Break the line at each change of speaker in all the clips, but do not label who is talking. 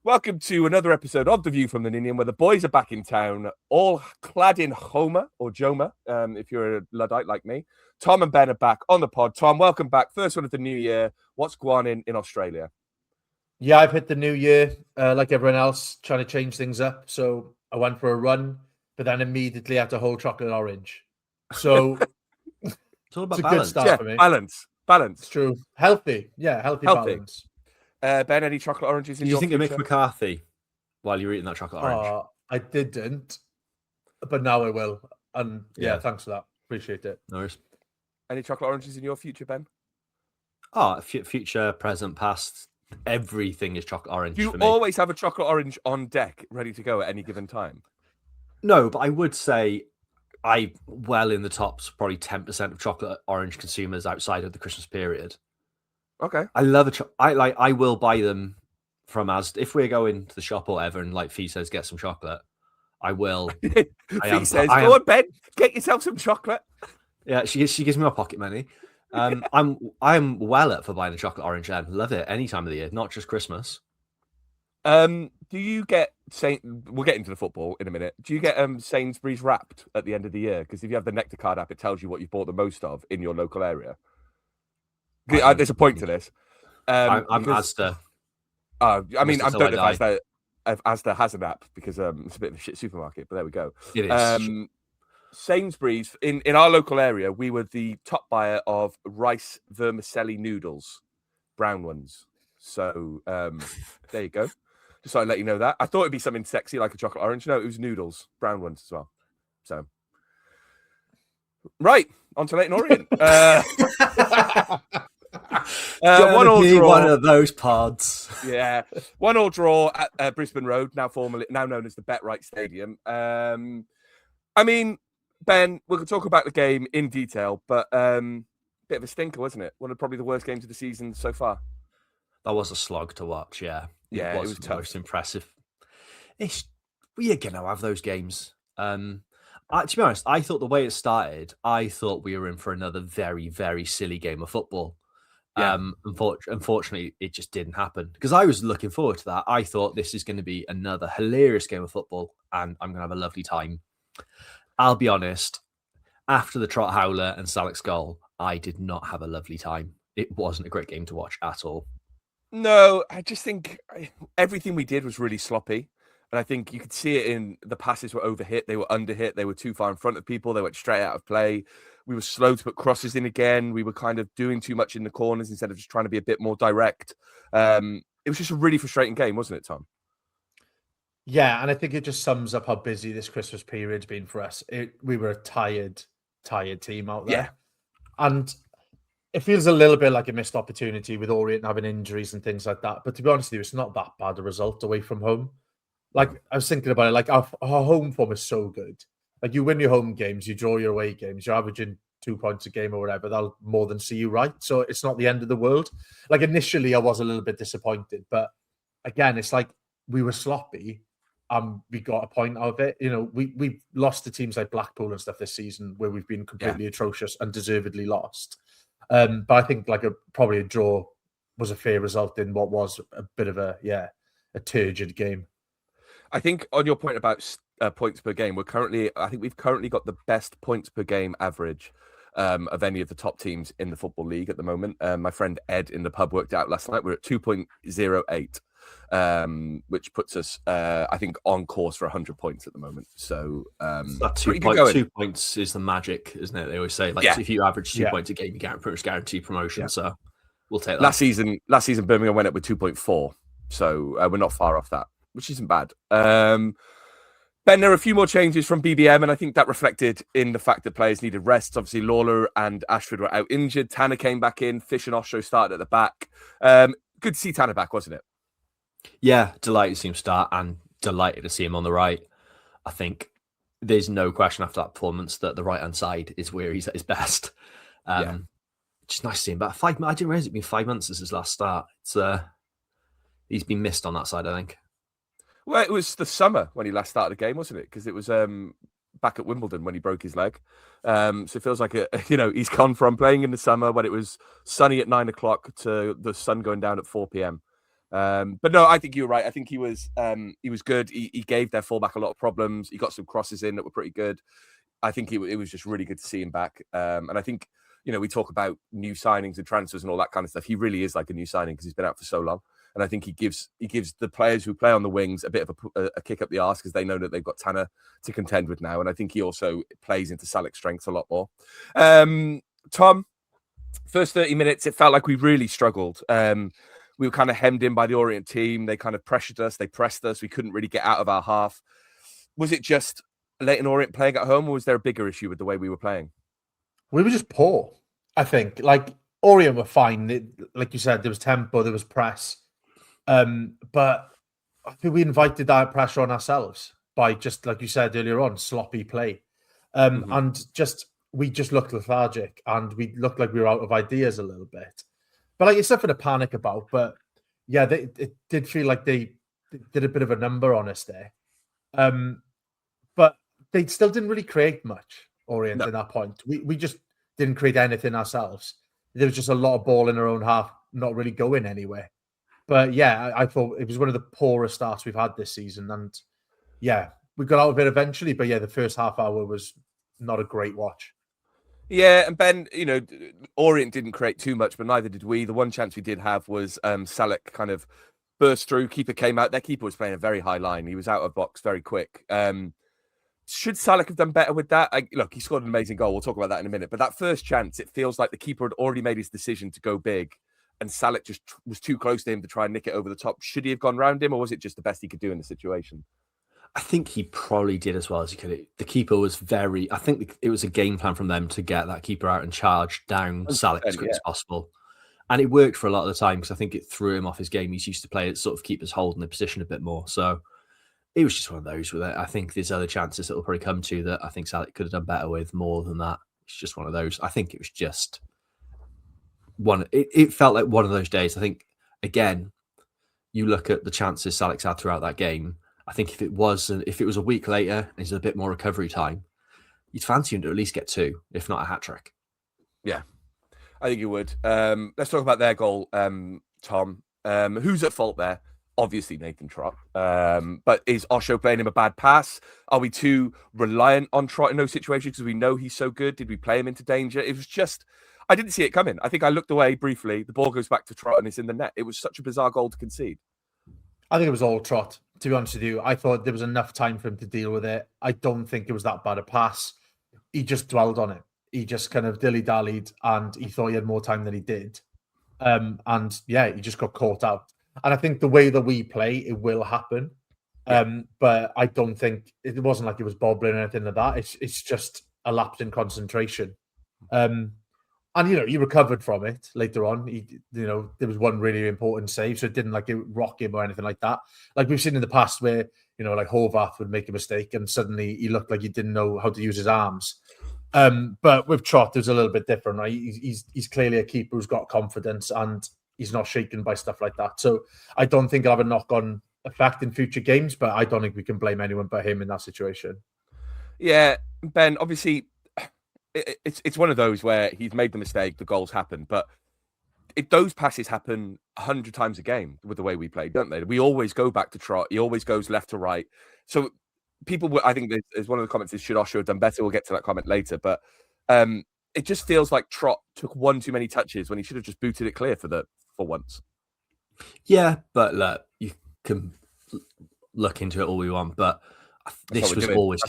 Welcome to another episode of The View from the Ninian, where the boys are back in town, all clad in Homer or Joma, if you're a Luddite like me. Tom and Ben are back on the pod. Tom, welcome back. First one of the new year. What's going on in Australia?
Yeah, I've hit the new year like everyone else, trying to change things up. So I went for a run, but then immediately had a whole chocolate orange. So
it's all about
it's a
balance.
good start for me.
Balance.
It's true. Healthy. Yeah, healthy. Balance.
Ben, any chocolate oranges in your future?
Did you think of Mick McCarthy while you were eating that chocolate orange?
I didn't, but now I will. And yeah, thanks for that. Appreciate it.
No worries.
Any chocolate oranges in your future, Ben?
Future, present, past, everything is chocolate orange.
Do you
for me.
always have a chocolate orange on deck, ready to go at any given time?
No, but I would say I well in the tops, probably 10% of chocolate orange consumers outside of the Christmas period.
Okay.
I love I will buy them from Asda. If we're going to the shop or whatever and like Fee says get some chocolate, I will.
Fee says, go on, Ben, get yourself some chocolate.
Yeah, she gives me my pocket money. I'm well up for buying a chocolate orange then. Love it any time of the year, not just Christmas.
Do you get we'll get into the football in a minute. Do you get Sainsbury's wrapped at the end of the year? Because if you have the Nectar card app, it tells you what you've bought the most of in your local area. There's a point to this.
I'm Asda.
I mean, I don't know if Asda has an app because it's a bit of a shit supermarket, but there we go.
It is.
Sainsbury's in our local area, we were the top buyer of rice vermicelli noodles, brown ones. So there you go. Just so I let you know that. I thought it'd be something sexy like a chocolate orange. No, it was noodles, brown ones as well. So right, on to Leyton Orient.
One of those pods.
Yeah, 1-1 draw at Brisbane Road, now known as the Bet-Right Stadium. I mean, Ben, we'll talk about the game in detail, but bit of a stinker, wasn't it? One of probably the worst games of the season so far.
That was a slog to watch. Yeah,
it was tough.
Most impressive. We're gonna have those games. To be honest, I thought the way it started, I thought we were in for another very, very silly game of football. Yeah. Unfortunately, it just didn't happen because I was looking forward to that. I thought this is going to be another hilarious game of football and I'm going to have a lovely time. I'll be honest, after the Trot Howler and Salix goal, I did not have a lovely time. It wasn't a great game to watch at all.
No, I just think everything we did was really sloppy. And I think you could see it in the passes were overhit, they were underhit, they were too far in front of people, they went straight out of play. We were slow to put crosses in again. We were kind of doing too much in the corners instead of just trying to be a bit more direct. It was just a really frustrating game, wasn't it, Tom?
Yeah, and I think it just sums up how busy this Christmas period's been for us. We were a tired team out there.
Yeah.
And it feels a little bit like a missed opportunity with Orient having injuries and things like that. But to be honest with you, it's not that bad a result away from home. Like, I was thinking about it, like our home form is so good. Like, you win your home games, you draw your away games, you're averaging 2 points a game or whatever, that'll more than see you right. So it's not the end of the world. Like, initially, I was a little bit disappointed. But again, it's like we were sloppy and we got a point out of it. You know, we've lost to teams like Blackpool and stuff this season where we've been completely atrocious and deservedly lost. But I think probably a draw was a fair result in what was a bit of a turgid game.
I think on your point about points per game, we've currently got the best points per game average of any of the top teams in the Football League at the moment. My friend Ed in the pub worked out last night. We're at 2.08, which puts us, I think, on course for 100 points at the moment. So
that 2 points is the magic, isn't it? They always say, if you average 2 points a game, you pretty much guarantee promotion. Yeah. So we'll take that.
Last season, Birmingham went up with 2.4, so we're not far off that, which isn't bad. Ben, there are a few more changes from BBM, and I think that reflected in the fact that players needed rests. Obviously, Lawler and Ashford were out injured. Tanner came back in. Fish and Osho started at the back. Good to see Tanner back, wasn't it?
Yeah, delighted to see him start and delighted to see him on the right. I think there's no question after that performance that the right-hand side is where he's at his best. Just nice to see him back. I didn't realize it'd been 5 months since his last start. He's been missed on that side, I think.
Well, it was the summer when he last started a game, wasn't it? Because it was back at Wimbledon when he broke his leg. So it feels like he's gone from playing in the summer when it was sunny at 9 o'clock to the sun going down at 4 p.m. But no, I think you were right. I think he was good. He gave their fullback a lot of problems. He got some crosses in that were pretty good. I think it was just really good to see him back. And I think, we talk about new signings and transfers and all that kind of stuff. He really is like a new signing because he's been out for so long. And I think he gives the players who play on the wings a bit of a kick up the arse because they know that they've got Tanner to contend with now. And I think he also plays into Salek's strengths a lot more. Tom, first 30 minutes, it felt like we really struggled. We were kind of hemmed in by the Orient team. They kind of pressured us. They pressed us. We couldn't really get out of our half. Was it just Leyton Orient playing at home, or was there a bigger issue with the way we were playing?
We were just poor, I think. Like, Orient were fine. Like you said, there was tempo, there was press. But I think we invited that pressure on ourselves by just, like you said earlier on, sloppy play. And we just looked lethargic and we looked like we were out of ideas a little bit. But like, it's nothing to panic about. But yeah, it did feel like they did a bit of a number on us there. But they still didn't really create much, Orient, at that point. We just didn't create anything ourselves. There was just a lot of ball in our own half, not really going anywhere. But yeah, I thought it was one of the poorest starts we've had this season. And yeah, we got out of it eventually. But yeah, the first half hour was not a great watch.
Yeah, and Ben, Orient didn't create too much, but neither did we. The one chance we did have was Salek kind of burst through. Keeper came out. Their keeper was playing a very high line. He was out of box very quick. Should Salek have done better with that? Look, he scored an amazing goal. We'll talk about that in a minute. But that first chance, it feels like the keeper had already made his decision to go big, and Salek just was too close to him to try and nick it over the top. Should he have gone round him, or was it just the best he could do in the situation?
I think he probably did as well as he could. The keeper was I think it was a game plan from them to get that keeper out and charge down Salek as quick as possible. And it worked for a lot of the time because I think it threw him off his game. He's used to play sort of keepers holding the position a bit more. So it was just one of those with it. I think there's other chances that will probably come to that I think Salek could have done better with more than that. It's just one of those. I think it was just it felt like one of those days. I think, again, you look at the chances Salek's had throughout that game. I think if it was a week later and there's a bit more recovery time, you'd fancy him to at least get two, if not a hat trick.
Yeah, I think you would. Let's talk about their goal, Tom. Who's at fault there? Obviously Nathan Trott. But is Osho playing him a bad pass? Are we too reliant on Trott in those situations because we know he's so good? Did we play him into danger? It was just, I didn't see it coming. I think I looked away briefly. The ball goes back to Trott and it's in the net. It was such a bizarre goal to concede.
I think it was all Trott, to be honest with you. I thought there was enough time for him to deal with it. I don't think it was that bad a pass. He just dwelled on it. He just kind of dilly-dallied and he thought he had more time than he did. And yeah, he just got caught out. And I think the way that we play, it will happen. But I don't think, it wasn't like it was bobbling or anything like that. It's just a lapse in concentration. And, he recovered from it later on. There was one really important save, so it didn't rock him or anything like that. Like we've seen in the past where, like Horvath would make a mistake and suddenly he looked like he didn't know how to use his arms. But with Trott, it was a little bit different, right? He's clearly a keeper who's got confidence and he's not shaken by stuff like that. So I don't think it'll have a knock-on effect in future games, but I don't think we can blame anyone but him in that situation.
Yeah, Ben, obviously, it's one of those where he's made the mistake, the goals happen, but those passes happen 100 times a game with the way we play, don't they? We always go back to Trott. He always goes left to right. So people, I think there's one of the comments is, should Osho have done better? We'll get to that comment later, but it just feels like Trott took one too many touches when he should have just booted it clear for once.
Yeah, but look, you can look into it all we want, but this was always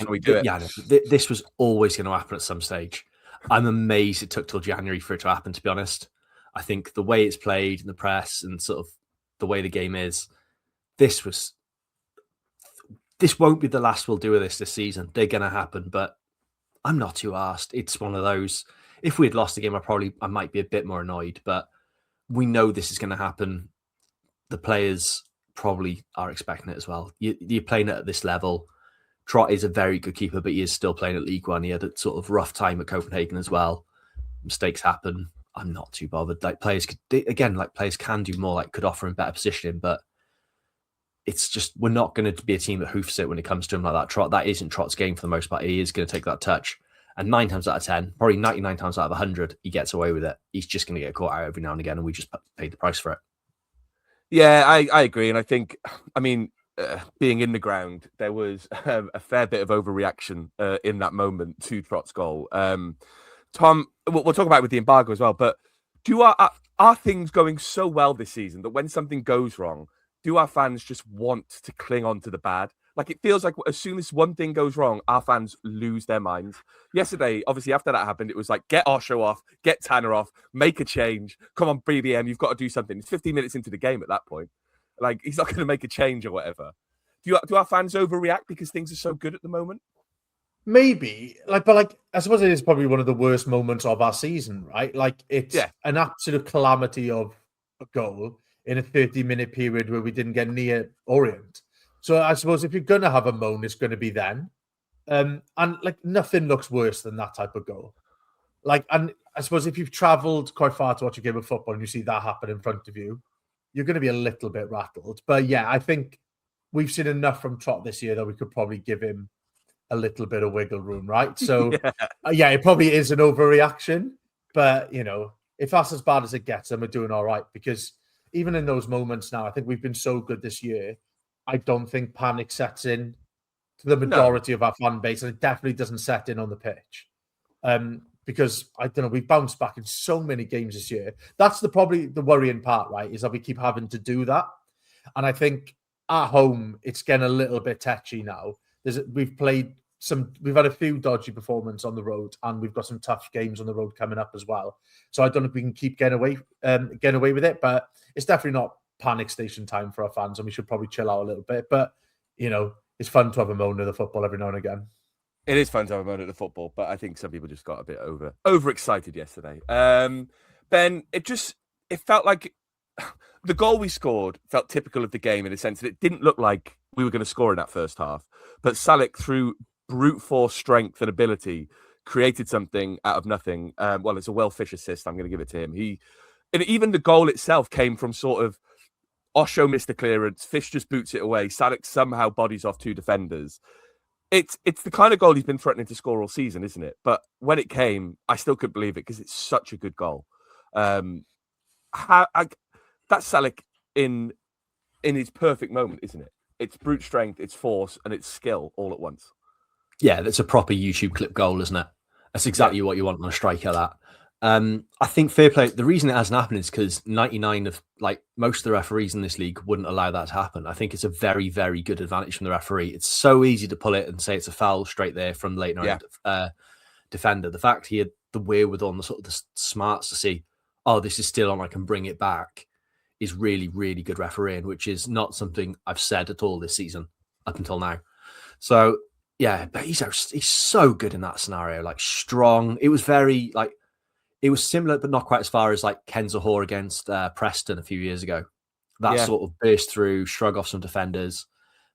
going to happen at some stage. I'm amazed it took till January for it to happen, to be honest. I think the way it's played in the press and sort of the way the game is, this won't be the last we'll do with this season. They're going to happen, but I'm not too arsed. It's one of those, if we had lost the game, I might be a bit more annoyed, but we know this is going to happen. The players probably are expecting it as well. You're playing it at this level. Trott is a very good keeper, but he is still playing at League One. He had a sort of rough time at Copenhagen as well. Mistakes happen. I'm not too bothered. Players can do more, could offer him better positioning, but it's just, we're not going to be a team that hoofs it when it comes to him like that. Trott, that isn't Trott's game for the most part. He is going to take that touch. And 9 times out of 10, probably 99 times out of 100, he gets away with it. He's just going to get caught out every now and again, and we just paid the price for it.
Yeah, I agree. And I think, I mean, being in the ground, there was a fair bit of overreaction in that moment to Trott's goal. Tom, we'll talk about it with the embargo as well, but are things going so well this season that when something goes wrong, do our fans just want to cling on to the bad? Like it feels like as soon as one thing goes wrong, our fans lose their minds. Yesterday, obviously, after that happened, it was like get Osho off, get Tanner off, make a change. Come on, BBM, you've got to do something. It's 15 minutes into the game at that point. Like he's not going to make a change or whatever. Do our fans overreact because things are so good at the moment?
Maybe, but I suppose it is probably one of the worst moments of our season, right? Like it's an absolute calamity of a goal in a 30-minute period where we didn't get near Orient. So I suppose if you're going to have a moan, it's going to be then. And like nothing looks worse than that type of goal. Like, and I suppose if you've travelled quite far to watch a game of football and you see that happen in front of you, you're going to be a little bit rattled. But yeah, I think we've seen enough from Trott this year that we could probably give him a little bit of wiggle room, right? So, yeah, it probably is an overreaction. But, you know, if that's as bad as it gets, then we're doing all right. Because even in those moments now, I think we've been so good this year. I don't think panic sets in to the majority of our fan base. And it definitely doesn't set in on the pitch. Because, I don't know, we've bounced back in so many games this year. That's probably the worrying part, right? Is that we keep having to do that. And I think at home, it's getting a little bit touchy now. We've had a few dodgy performances on the road, and we've got some tough games on the road coming up as well. So I don't know if we can keep getting away with it, but it's definitely not panic station time for our fans, and we should probably chill out a little bit. But you know, it's fun to have a moan at the football every now and again.
It is fun to have a moan at the football, but I think some people just got a bit overexcited yesterday. Ben, it felt like the goal we scored felt typical of the game in the sense that it didn't look like we were going to score in that first half. But Salek, through brute force strength and ability, created something out of nothing. Well, it's a well-fish assist. I'm going to give it to him. And even the goal itself came from sort of Osho missed the clearance, Fish just boots it away, Salek somehow bodies off two defenders. It's the kind of goal he's been threatening to score all season, isn't it? But when it came, I still couldn't believe it because it's such a good goal. That's Salek in his perfect moment, isn't it? It's brute strength, it's force, and it's skill all at once.
Yeah, that's a proper YouTube clip goal, isn't it? That's exactly what you want on a striker. That I think fair play. The reason it hasn't happened is because 99 of most of the referees in this league wouldn't allow that to happen. I think it's a very, very good advantage from the referee. It's so easy to pull it and say it's a foul straight there from the Leyton Orient defender. The fact he had the wherewithal and the smarts to see, oh, this is still on, I can bring it back, is really, really good refereeing, which is not something I've said at all this season up until now. So yeah, but he's so good in that scenario, strong. It was very it was similar, but not quite as far as Ken Zahor against Preston a few years ago. That sort of burst through, shrug off some defenders.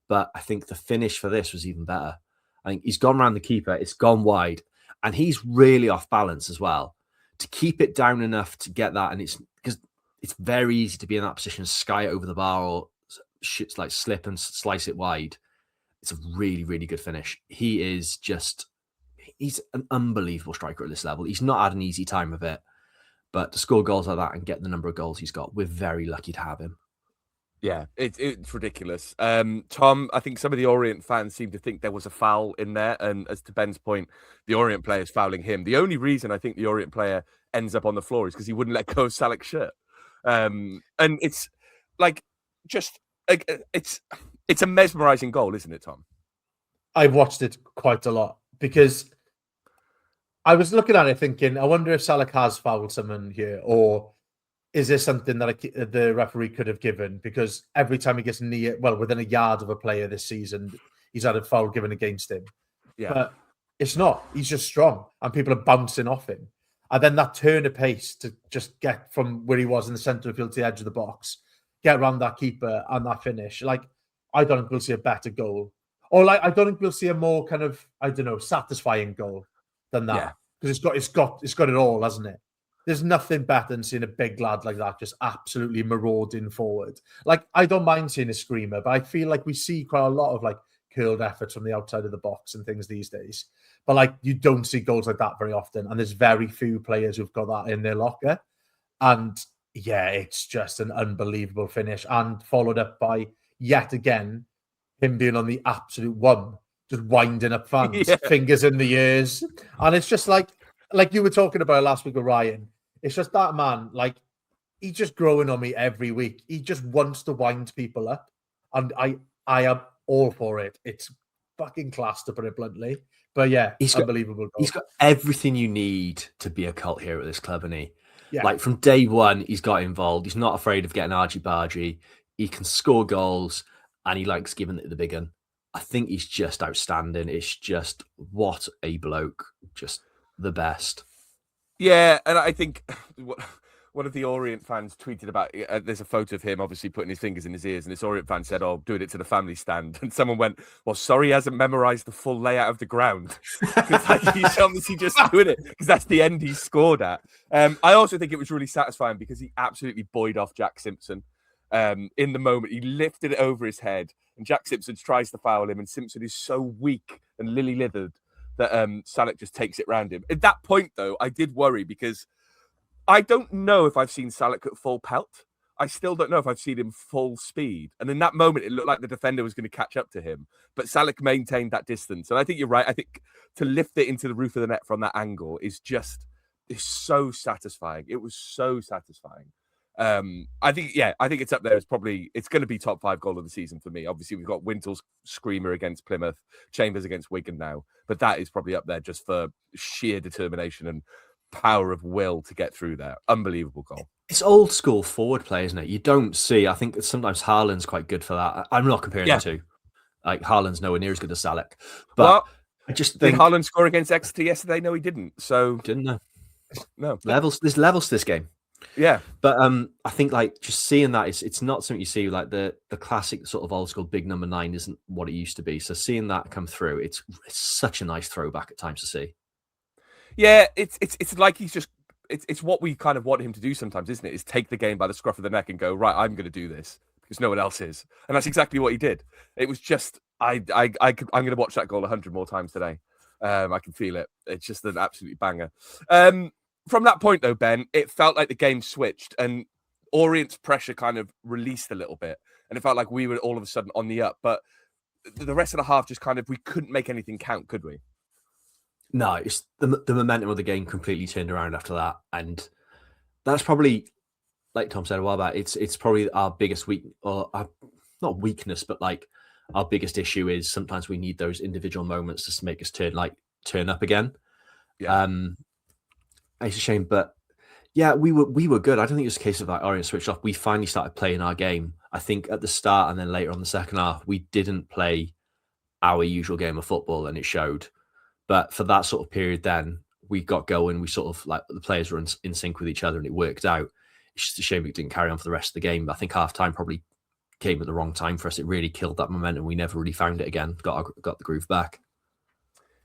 But I think the finish for this was even better. I think he's gone around the keeper, it's gone wide, and he's really off balance as well. To keep it down enough to get that, and it's because it's very easy to be in that position, sky it over the bar or slip and slice it wide. It's a really, really good finish. He's an unbelievable striker at this level. He's not had an easy time of it, but to score goals like that and get the number of goals he's got, we're very lucky to have him.
Yeah, it's ridiculous. Tom, I think some of the Orient fans seem to think there was a foul in there. And as to Ben's point, the Orient player is fouling him. The only reason I think the Orient player ends up on the floor is because he wouldn't let go of Salek's shirt. And it's it's a mesmerizing goal, isn't it, Tom?
I've watched it quite a lot because I was looking at it thinking, I wonder if Salek has fouled someone here, or is there something that the referee could have given? Because every time he gets within a yard of a player this season, he's had a foul given against him. Yeah. But it's not. He's just strong, and people are bouncing off him. And then that turn of pace to just get from where he was in the centre of the field to the edge of the box, get around that keeper and that finish. I don't think we'll see a better goal. Or I don't think we'll see a more kind of, satisfying goal than that. Because it's got it all, hasn't it? There's nothing better than seeing a big lad like that just absolutely marauding forward. I don't mind seeing a screamer, but I feel like we see quite a lot of curled efforts from the outside of the box and things these days. But you don't see goals like that very often, and there's very few players who've got that in their locker. And yeah, it's just an unbelievable finish, and followed up by yet again him being on the absolute one, just winding up fans,
Yeah.
fingers in the ears, and it's just like you were talking about last week with Ryan. It's just that man, like he's just growing on me every week. He just wants to wind people up, and I am all for it. It's fucking class, to put it bluntly. But yeah, unbelievable goal.
He's got everything you need to be a cult hero at this club, and
Yeah.
like from day one, he's got involved. He's not afraid of getting argy-bargy. He can score goals, and he likes giving it the big one. I think he's just outstanding. It's just what a bloke, just the best.
Yeah, and I think one of the Orient fans tweeted about there's a photo of him obviously putting his fingers in his ears, and this Orient fan said, "Oh, doing it to the family stand," and someone went, "Well, sorry, he hasn't memorized the full layout of the ground." Because like, he's obviously just doing it because that's the end he scored at. I also think it was really satisfying because he absolutely buoyed off Jack Simpson. In the moment, he lifted it over his head, and Jack Simpson tries to foul him, and Simpson is so weak and lily-livered that Salek just takes it round him. At that point, though, I did worry because I don't know if I've seen Salek at full pelt. I still don't know if I've seen him full speed. And in that moment, it looked like the defender was going to catch up to him. But Salek maintained that distance. And I think you're right. I think to lift it into the roof of the net from that angle is so satisfying. It was so satisfying. I think it's up there. It's going to be top 5 goal of the season for me. Obviously, we've got Wintel's screamer against Plymouth, Chambers against Wigan now. But that is probably up there just for sheer determination and power of will to get through there. Unbelievable goal.
It's old school forward play, isn't it? You don't see. I think sometimes Haaland's quite good for that. I'm not comparing the two. Like Haaland's nowhere near as good as Salek, but I just think
did Haaland score against Exeter yesterday? No, he didn't. So
didn't know.
No
levels. There's levels to this game.
Yeah,
but I think like just seeing that it's not something you see like the classic sort of old school big number 9 isn't what it used to be. So seeing that come through, it's such a nice throwback at times to see.
Yeah, it's like he's just it's what we kind of want him to do sometimes, isn't it? Is take the game by the scruff of the neck and go, right, I'm going to do this because no one else is, and that's exactly what he did. It was just I'm going to watch that goal 100 more times today. I can feel it. It's just an absolute banger. From that point though, Ben, it felt like the game switched and Orient's pressure kind of released a little bit, and it felt like we were all of a sudden on the up. But the rest of the half just kind of we couldn't make anything count, could we?
No, it's the momentum of the game completely turned around after that, and that's probably, like Tom said a while back, it's probably our biggest not weakness, but like our biggest issue is sometimes we need those individual moments just to make us turn up again.
Yeah.
It's a shame, but yeah, we were good. I don't think it was a case of like Orient switched off. We finally started playing our game. I think at the start and then later on the second half, we didn't play our usual game of football, and it showed. But for that sort of period, then we got going. We sort of like the players were in sync with each other, and it worked out. It's just a shame it didn't carry on for the rest of the game. I think half time probably came at the wrong time for us. It really killed that momentum. We never really found it again. Got the groove back.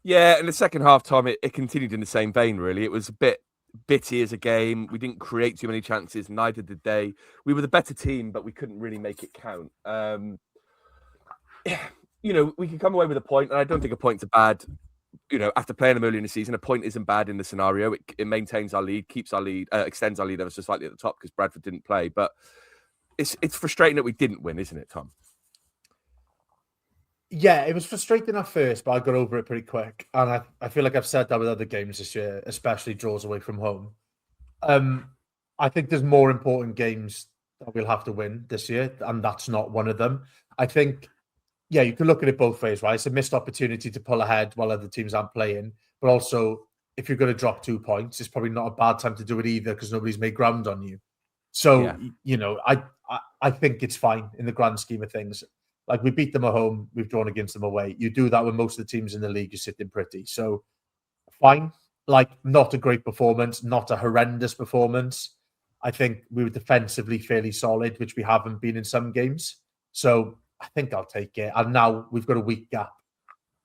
Yeah, in the second half, Tom, it continued in the same vein. Really, it was a bit bitty as a game. We didn't create too many chances. Neither did they. We were the better team, but we couldn't really make it count. We can come away with a point, and I don't think a point's a bad. After playing them early in the season, a point isn't bad in the scenario. It maintains our lead, keeps our lead, extends our lead ever so slightly at the top because Bradford didn't play. But it's frustrating that we didn't win, isn't it, Tom?
Yeah, it was frustrating at first, but I got over it pretty quick. And I feel like I've said that with other games this year, especially draws away from home. I think there's more important games that we'll have to win this year, and that's not one of them. I think, yeah, you can look at it both ways, right? It's a missed opportunity to pull ahead while other teams aren't playing. But also, if you're going to drop 2 points, it's probably not a bad time to do it either because nobody's made ground on you. So, I think it's fine in the grand scheme of things. Like, we beat them at home, we've drawn against them away. You do that with most of the teams in the league, you're sitting pretty. So, fine. Like, not a great performance, not a horrendous performance. I think we were defensively fairly solid, which we haven't been in some games. So, I think I'll take it. And now we've got a week gap,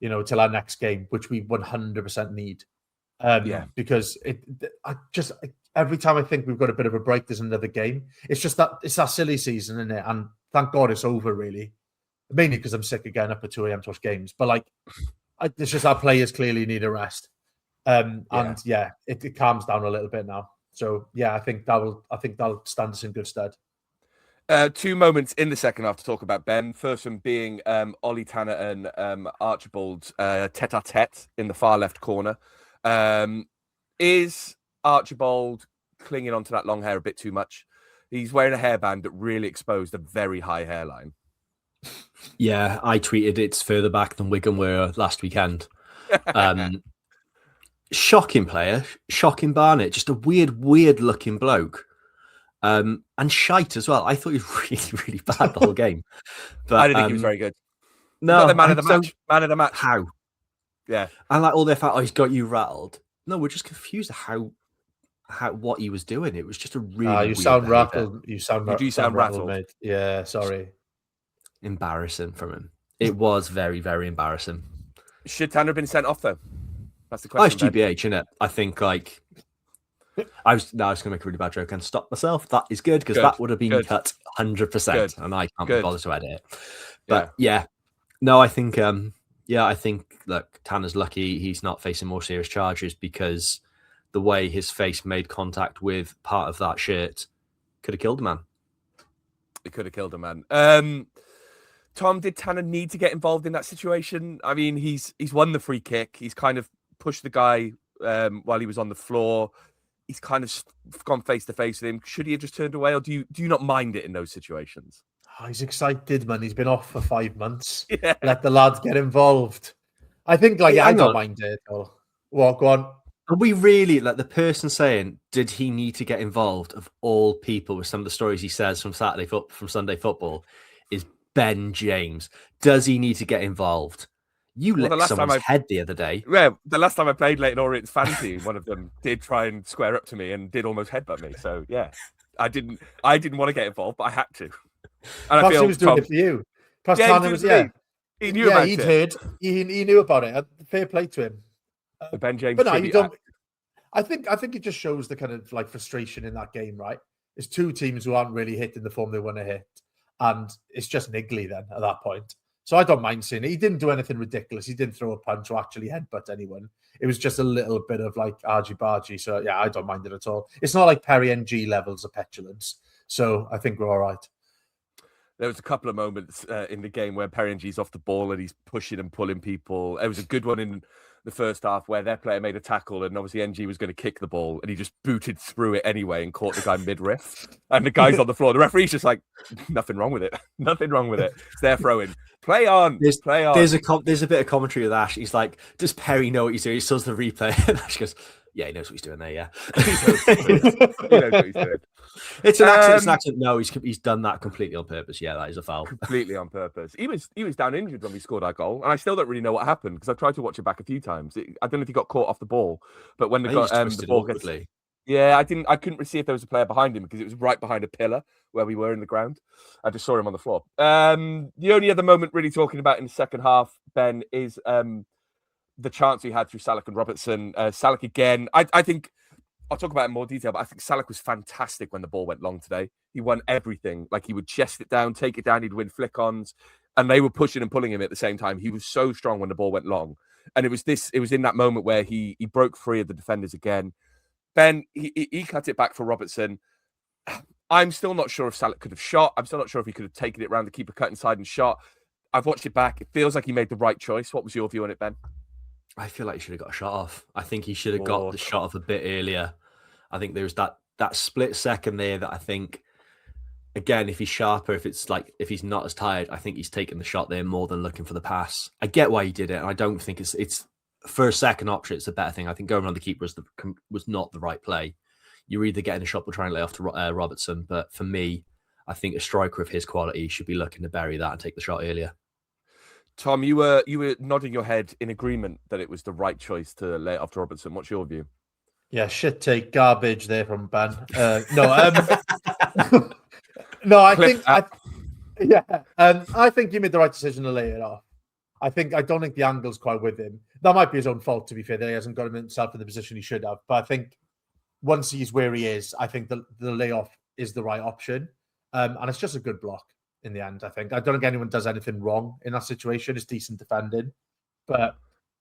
till our next game, which we 100% need. Because every time I think we've got a bit of a break, there's another game. It's just that it's that silly season, isn't it? And thank God it's over, really. Mainly because I'm sick of getting up at 2 a.m. to watch games. But it's just our players clearly need a rest. It calms down a little bit now. So yeah, I think that'll stand us in good stead.
2 moments in the second half to talk about, Ben. First one being Ollie Tanner and Archibald tete-a-tete in the far left corner. Is Archibald clinging onto that long hair a bit too much? He's wearing a hairband that really exposed a very high hairline.
Yeah, I tweeted it's further back than Wigan were last weekend. Shocking player, shocking Barnett, just a weird looking bloke. And shite as well. I thought he was really, really bad the whole game. But
I didn't think he was very good.
No,
got the man of the match. Man of the match.
How?
Yeah.
And like all their fans, he's got you rattled. No, we're just confused how what he was doing. It was just a really
you
weird
sound
behavior.
rattled. You sound
rattled,
mate. Yeah, sorry.
Embarrassing from him. It was very, very embarrassing.
Should Tanner have been sent off though? That's the question.
It's GBH, isn't it? I think like I was going to make a really bad joke and stop myself. That is good because that would have been cut 100%, and I can't be bothered to edit it. But yeah, no, I think look, Tanner's lucky he's not facing more serious charges because the way his face made contact with part of that shirt could have killed a man.
It could have killed a man. Tom, did Tanner need to get involved in that situation? I mean, he's won the free kick. He's kind of pushed the guy while he was on the floor. He's kind of gone face to face with him. Should he have just turned away, or do you not mind it in those situations?
Oh, he's excited, man. He's been off for 5 months.
Yeah.
Let the lads get involved. I think, like, I don't mind it. Well, go on.
Are we really, like, the person saying, did he need to get involved, of all people, with some of the stories he says from Sunday football, is Ben James. Does he need to get involved? You licked someone's head the other day.
Yeah, the last time I played Leyton Orient's fantasy, one of them did try and square up to me and did almost headbutt me. So yeah, I didn't want to get involved, but I had to. And
I feel he was doing it for you. Plus,
yeah,
Tanner
he knew about
he'd
it.
heard. He knew about it. Fair play to him.
The Ben James.
But no, you don't. I think it just shows the kind of like frustration in that game, right? It's two teams who aren't really hitting the form they want to hit, and it's just niggly then at that point. So I don't mind seeing it. He didn't do anything ridiculous. He didn't throw a punch or actually headbutt anyone. It was just a little bit of like argy-bargy. So yeah, I don't mind it at all. It's not like Perry NG levels of petulance. So I think we're all right.
There was a couple of moments in the game where Perry NG's off the ball and he's pushing and pulling people. There was a good one in the first half where their player made a tackle and obviously NG was going to kick the ball and he just booted through it anyway and caught the guy mid-riff. And the guy's on the floor. The referee's just like, nothing wrong with it. Nothing wrong with it. It's their throw-in. Play on. Play on.
There's a bit of commentary with Ash. He's like, does Perry know what he's doing? He saws the replay. And Ash goes, yeah, he knows what he's doing there, yeah.
He knows what he's doing.
It's an accident. No, he's done that completely on purpose. Yeah, that is a foul.
Completely on purpose. He was down injured when we scored our goal, and I still don't really know what happened because I've tried to watch it back a few times. I don't know if he got caught off the ball, but when the ball gets, yeah, I couldn't see if there was a player behind him because it was right behind a pillar where we were in the ground. I just saw him on the floor. The only other moment really talking about in the second half, Ben, is the chance we had through Salak and Robertson. Salak again. I think I'll talk about it in more detail, but I think Salak was fantastic when the ball went long today. He won everything. Like, he would chest it down, take it down, he'd win flick-ons, and they were pushing and pulling him at the same time. He was so strong when the ball went long. And it was in that moment where he broke free of the defenders again. Ben, he cut it back for Robertson. I'm still not sure if Salak could have shot. I'm still not sure if he could have taken it around the keeper, cut inside and shot. I've watched it back. It feels like he made the right choice. What was your view on it, Ben?
I feel like he should have got a shot off. I think he should have got the shot off a bit earlier. I think there was that split second there that I think, again, if he's sharper, if he's not as tired, I think he's taken the shot there more than looking for the pass. I get why he did it, and I don't think it's for a second option. It's a better thing. I think going around the keeper was not the right play. You're either getting a shot or trying to lay off to Robertson, but for me, I think a striker of his quality should be looking to bury that and take the shot earlier.
Tom, you were nodding your head in agreement that it was the right choice to lay it off to Robertson. What's your view?
Yeah, shit take garbage there from Ben. No, I think he made the right decision to lay it off. I don't think the angle's quite with him. That might be his own fault, to be fair, that he hasn't got himself in the position he should have. But I think once he's where he is, I think the layoff is the right option. And it's just a good block in the end, I think. I don't think anyone does anything wrong in that situation. It's decent defending. But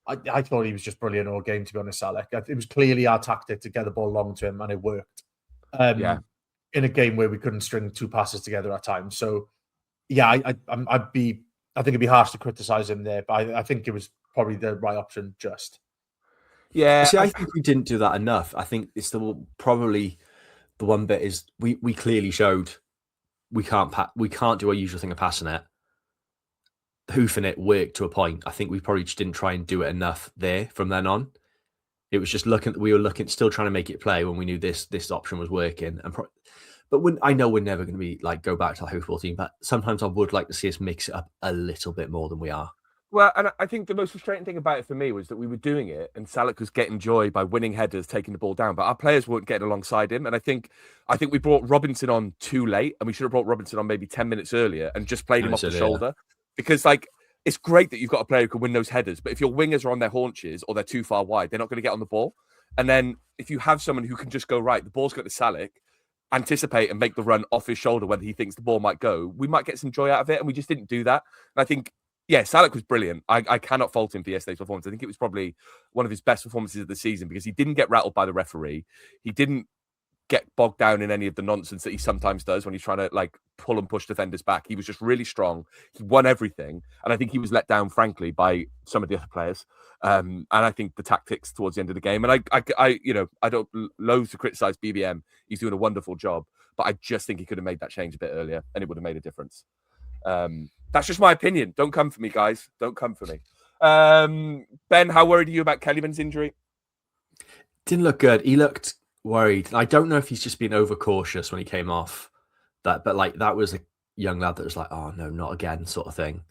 I thought he was just brilliant all game, to be honest, Alec. It was clearly our tactic to get the ball long to him, and it worked.
Yeah.
In a game where we couldn't string 2 passes together at times. So, yeah, I think it'd be harsh to criticize him there, but I think it was probably the right option. Just
Yeah.
See, I think we didn't do that enough. I think it's probably the one bit is we clearly showed we can't do our usual thing of passing it. Hoofing it worked to a point. I think we probably just didn't try and do it enough there from then on. It was just still trying to make it play when we knew this option was working. But I know we're never going to be like go back to the hoofball team, but sometimes I would like to see us mix it up a little bit more than we are.
Well, and I think the most frustrating thing about it for me was that we were doing it and Salak was getting joy by winning headers, taking the ball down, but our players weren't getting alongside him. And I think we brought Robinson on too late, and we should have brought Robinson on maybe 10 minutes earlier and just played him off the shoulder. Because like it's great that you've got a player who can win those headers, but if your wingers are on their haunches or they're too far wide, they're not going to get on the ball. And then if you have someone who can just go right, the ball's got to Salak, anticipate and make the run off his shoulder whether he thinks the ball might go, we might get some joy out of it. And we just didn't do that. And I think, yeah, Salak was brilliant. I cannot fault him for yesterday's performance. I think it was probably one of his best performances of the season because he didn't get rattled by the referee. He didn't get bogged down in any of the nonsense that he sometimes does when he's trying to like pull and push defenders back. He was just really strong. He won everything. And I think he was let down, frankly, by some of the other players. And I think the tactics towards the end of the game. And I don't loathe to criticize BBM. He's doing a wonderful job. But I just think he could have made that change a bit earlier and it would have made a difference. That's just my opinion. Don't come for me, guys. Don't come for me. Ben, how worried are you about Kellyman's injury?
Didn't look good. He looked worried. I don't know if he's just been overcautious when he came off that, but like that was a young lad that was like, oh no, not again, sort of thing.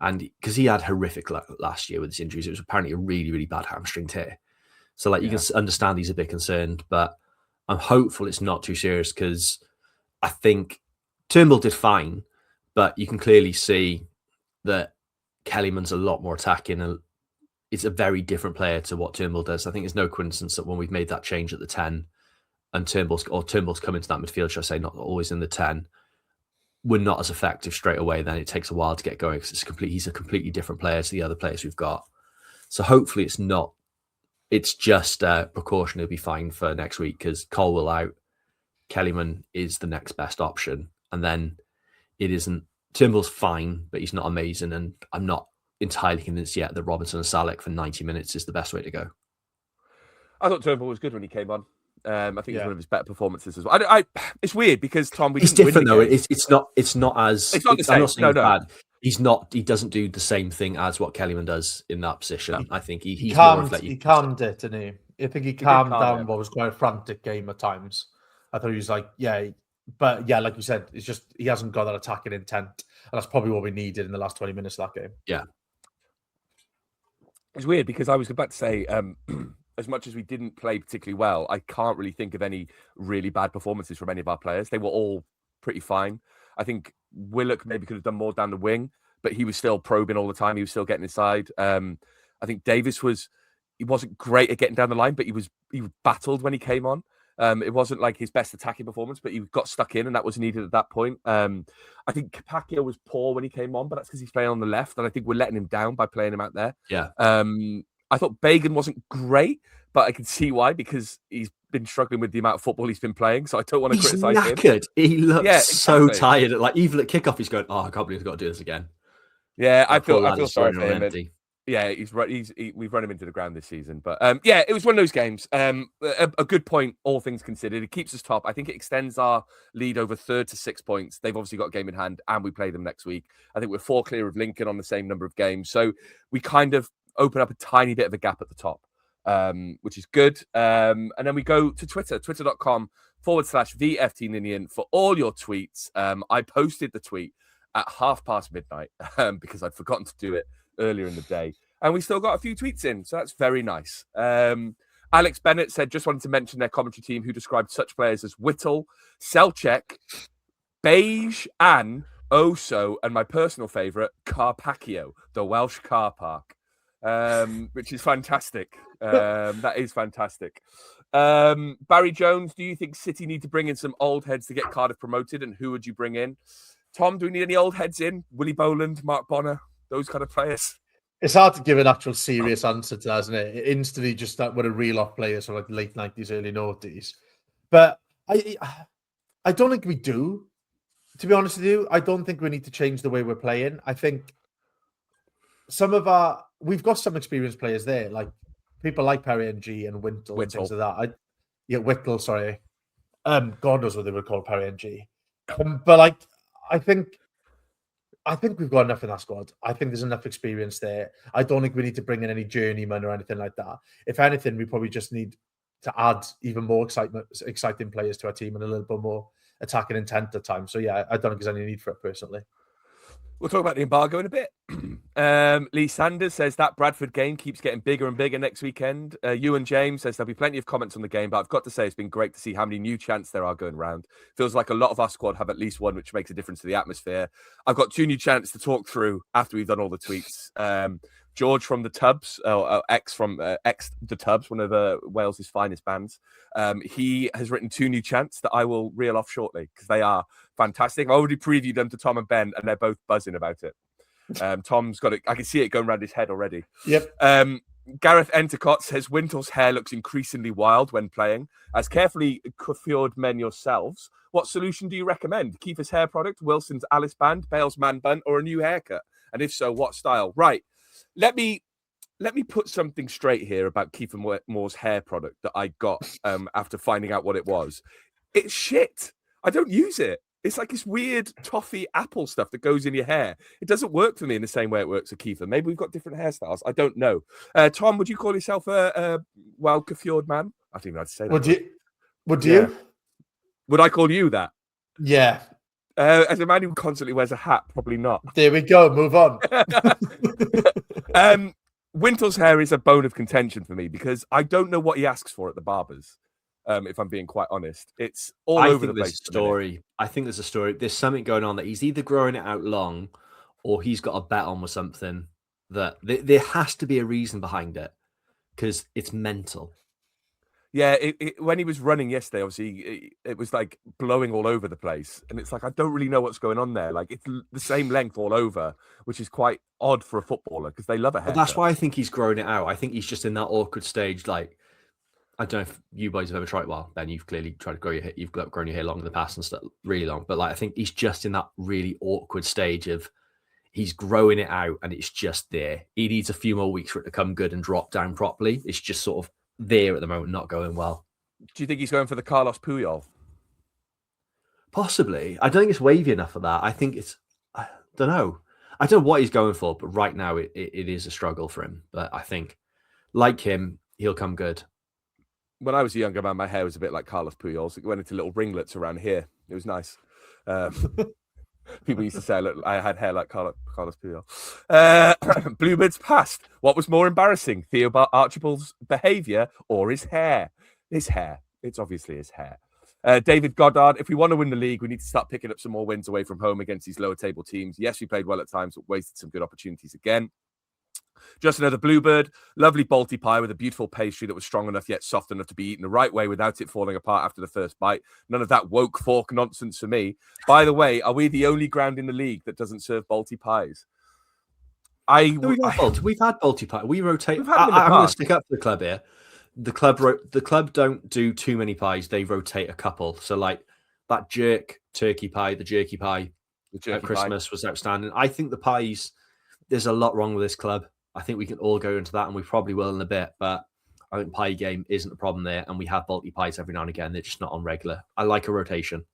And because he had horrific luck last year with his injuries, it was apparently a really, really bad hamstring tear. So like you can understand he's a bit concerned, but I'm hopeful it's not too serious because I think Turnbull did fine, but you can clearly see that Kellyman's a lot more attacking and it's a very different player to what Turnbull does. I think it's no coincidence that when we've made that change at the 10 and Turnbull's come into that midfield, should I say, not always in the 10, we're not as effective straight away. Then it takes a while to get going because he's a completely different player to the other players we've got. So hopefully it's just a precaution. It'll be fine for next week because Colwell out, Kellyman is the next best option. And then it isn't, Turnbull's fine, but he's not amazing. And I'm not entirely convinced yet that Robinson and Salak for 90 minutes is the best way to go.
I thought Turnbull was good when he came on. I think it's one of his better performances as well. It's weird because Tom,
it's different though. It's not the same. I'm not saying bad. He doesn't do the same thing as what Kellyman does in that position. I think he calmed
it, didn't he? I think he calmed down what was quite a frantic game at times. I thought he was like, but like you said, it's just he hasn't got that attacking intent, and that's probably what we needed in the last 20 minutes of that game.
Yeah,
it's weird because I was about to say, as much as we didn't play particularly well, I can't really think of any really bad performances from any of our players. They were all pretty fine. I think Willock maybe could have done more down the wing, but he was still probing all the time. He was still getting inside. I think Davis he wasn't great at getting down the line, but he battled when he came on. It wasn't like his best attacking performance, but he got stuck in, and that was needed at that point. I think Capaccio was poor when he came on, but that's because he's playing on the left, and I think we're letting him down by playing him out there.
Yeah.
I thought Bagan wasn't great, but I can see why because he's been struggling with the amount of football he's been playing. So I don't want to criticize him.
He looks so tired. Like even at kickoff, he's going, "Oh, I can't believe I've got to do this again."
Yeah, I feel sorry for him. Yeah, we've run him into the ground this season. But it was one of those games. A good point, all things considered. It keeps us top. I think it extends our lead over third to 6 points. They've obviously got a game in hand, and we play them next week. I think we're 4 clear of Lincoln on the same number of games. So we kind of open up a tiny bit of a gap at the top, which is good. And then we go to Twitter, twitter.com/VFT Ninian for all your tweets. I posted the tweet at midnight because I'd forgotten to do it earlier in the day. And we still got a few tweets in, so that's very nice. Alex Bennett said, just wanted to mention their commentary team who described such players as Whittle, Selchek, Beige, and Oso, and my personal favourite, Carpaccio, the Welsh car park. Which is fantastic. That is fantastic. Barry Jones, do you think City need to bring in some old heads to get Cardiff promoted? And who would you bring in? Tom, do we need any old heads in? Willie Boland, Mark Bonner, those kind of players?
It's hard to give an actual serious answer to that, isn't it? It instantly just that would have reel off players from like late 90s, early noughties. But I don't think we do. To be honest with you, I don't think we need to change the way we're playing. I think we've got some experienced players there, like people like Perry NG and Wintle and things like that. Whittle, sorry. God knows what they would call Perry NG. But like, I think we've got enough in that squad. I think there's enough experience there. I don't think we need to bring in any journeyman or anything like that. If anything, we probably just need to add even more exciting players to our team and a little bit more attacking intent at times. So yeah, I don't think there's any need for it personally.
We'll talk about the embargo in a bit. Lee Sanders says that Bradford game keeps getting bigger and bigger next weekend. Ewan James says there'll be plenty of comments on the game, but I've got to say it's been great to see how many new chants there are going around. Feels like a lot of our squad have at least one, which makes a difference to the atmosphere. I've got 2 new chants to talk through after we've done all the tweets. George from the Tubs, X from X the Tubs, one of Wales's finest bands. He has written 2 new chants that I will reel off shortly because they are fantastic. I already previewed them to Tom and Ben, and they're both buzzing about it. Tom's got it. I can see it going around his head already.
Yep.
Gareth Entercott says Wintle's hair looks increasingly wild when playing. As carefully coiffured men yourselves, what solution do you recommend? Kiefer's hair product, Wilson's Alice band, Bale's man bun, or a new haircut? And if so, what style? Right. Let me put something straight here about Kiefer Moore's hair product that I got after finding out what it was. It's shit. I don't use it. It's like this weird toffee apple stuff that goes in your hair. It doesn't work for me in the same way it works for Kiefer. Maybe we've got different hairstyles. I don't know. Tom, would you call yourself a well-coiffured man? I think I'd say that.
Would you?
Would I call you that?
Yeah.
As a man who constantly wears a hat, probably not.
There we go. Move on.
Wintle's hair is a bone of contention for me because I don't know what he asks for at the barbers. If I'm being quite honest, it's all over the place.
I think there's a story. There's something going on that he's either growing it out long, or he's got a bet on with something that there has to be a reason behind it because it's mental.
Yeah, when he was running yesterday, obviously it was like blowing all over the place, and it's like I don't really know what's going on there. Like it's the same length all over, which is quite odd for a footballer because they love a haircut.
But that's why I think he's growing it out. I think he's just in that awkward stage. Like I don't know if you boys have ever tried. Well, Ben, you've clearly tried to grow your hair. You've grown your hair long in the past and stuff, really long. But like I think he's just in that really awkward stage of he's growing it out, and it's just there. He needs a few more weeks for it to come good and drop down properly. It's just sort of there at the moment, not going well.
Do you think he's going for the Carlos Puyol?
Possibly. I don't think it's wavy enough for that. I think I don't know. I don't know what he's going for, but right now it is a struggle for him. But I think, like him, he'll come good.
When I was a younger man, my hair was a bit like Carlos Puyol's. It went into little ringlets around here. It was nice. People used to say I had hair like Carlos Puyol. Bluebird's past. What was more embarrassing, Theo Archibald's behaviour or his hair? His hair. It's obviously his hair. David Goddard, if we want to win the league, we need to start picking up some more wins away from home against these lower table teams. Yes, we played well at times, but wasted some good opportunities again. Just another Bluebird. Lovely Balti pie with a beautiful pastry that was strong enough yet soft enough to be eaten the right way without it falling apart after the first bite. None of that woke fork nonsense for me. By the way, are we the only ground in the league that doesn't serve Balti pies? We've
had Balti pie. We rotate.
I'm
going to stick up for the club here. The club don't do too many pies. They rotate a couple. So like that turkey pie, the jerky pie at Christmas was outstanding. I think the pies, there's a lot wrong with this club. I think we can all go into that, and we probably will in a bit. But I think pie game isn't a problem there, and we have Balti pies every now and again. They're just not on regular. I like a rotation.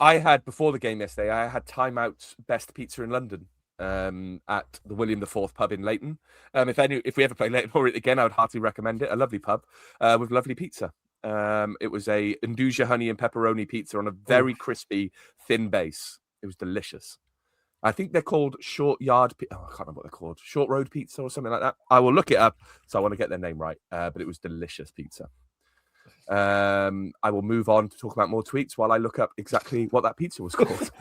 I had, before the game yesterday, I had Time Out's best pizza in London at the William IV pub in Leyton. If we ever play Leyton Orient again, I would heartily recommend it. A lovely pub with lovely pizza. It was a Induja honey and pepperoni pizza on a very crispy, thin base. It was delicious. I think they're called Short Road Pizza or something like that. I will look it up, so I want to get their name right. But it was delicious pizza. I will move on to talk about more tweets while I look up exactly what that pizza was called.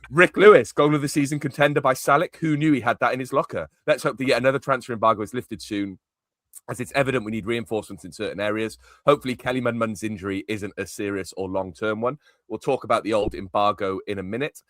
Rick Lewis, goal of the season contender by Salick. Who knew he had that in his locker? Let's hope that yet another transfer embargo is lifted soon. as it's evident we need reinforcements in certain areas. Hopefully, Kelly Munmun's injury isn't a serious or long-term one. We'll talk about the old embargo in a minute.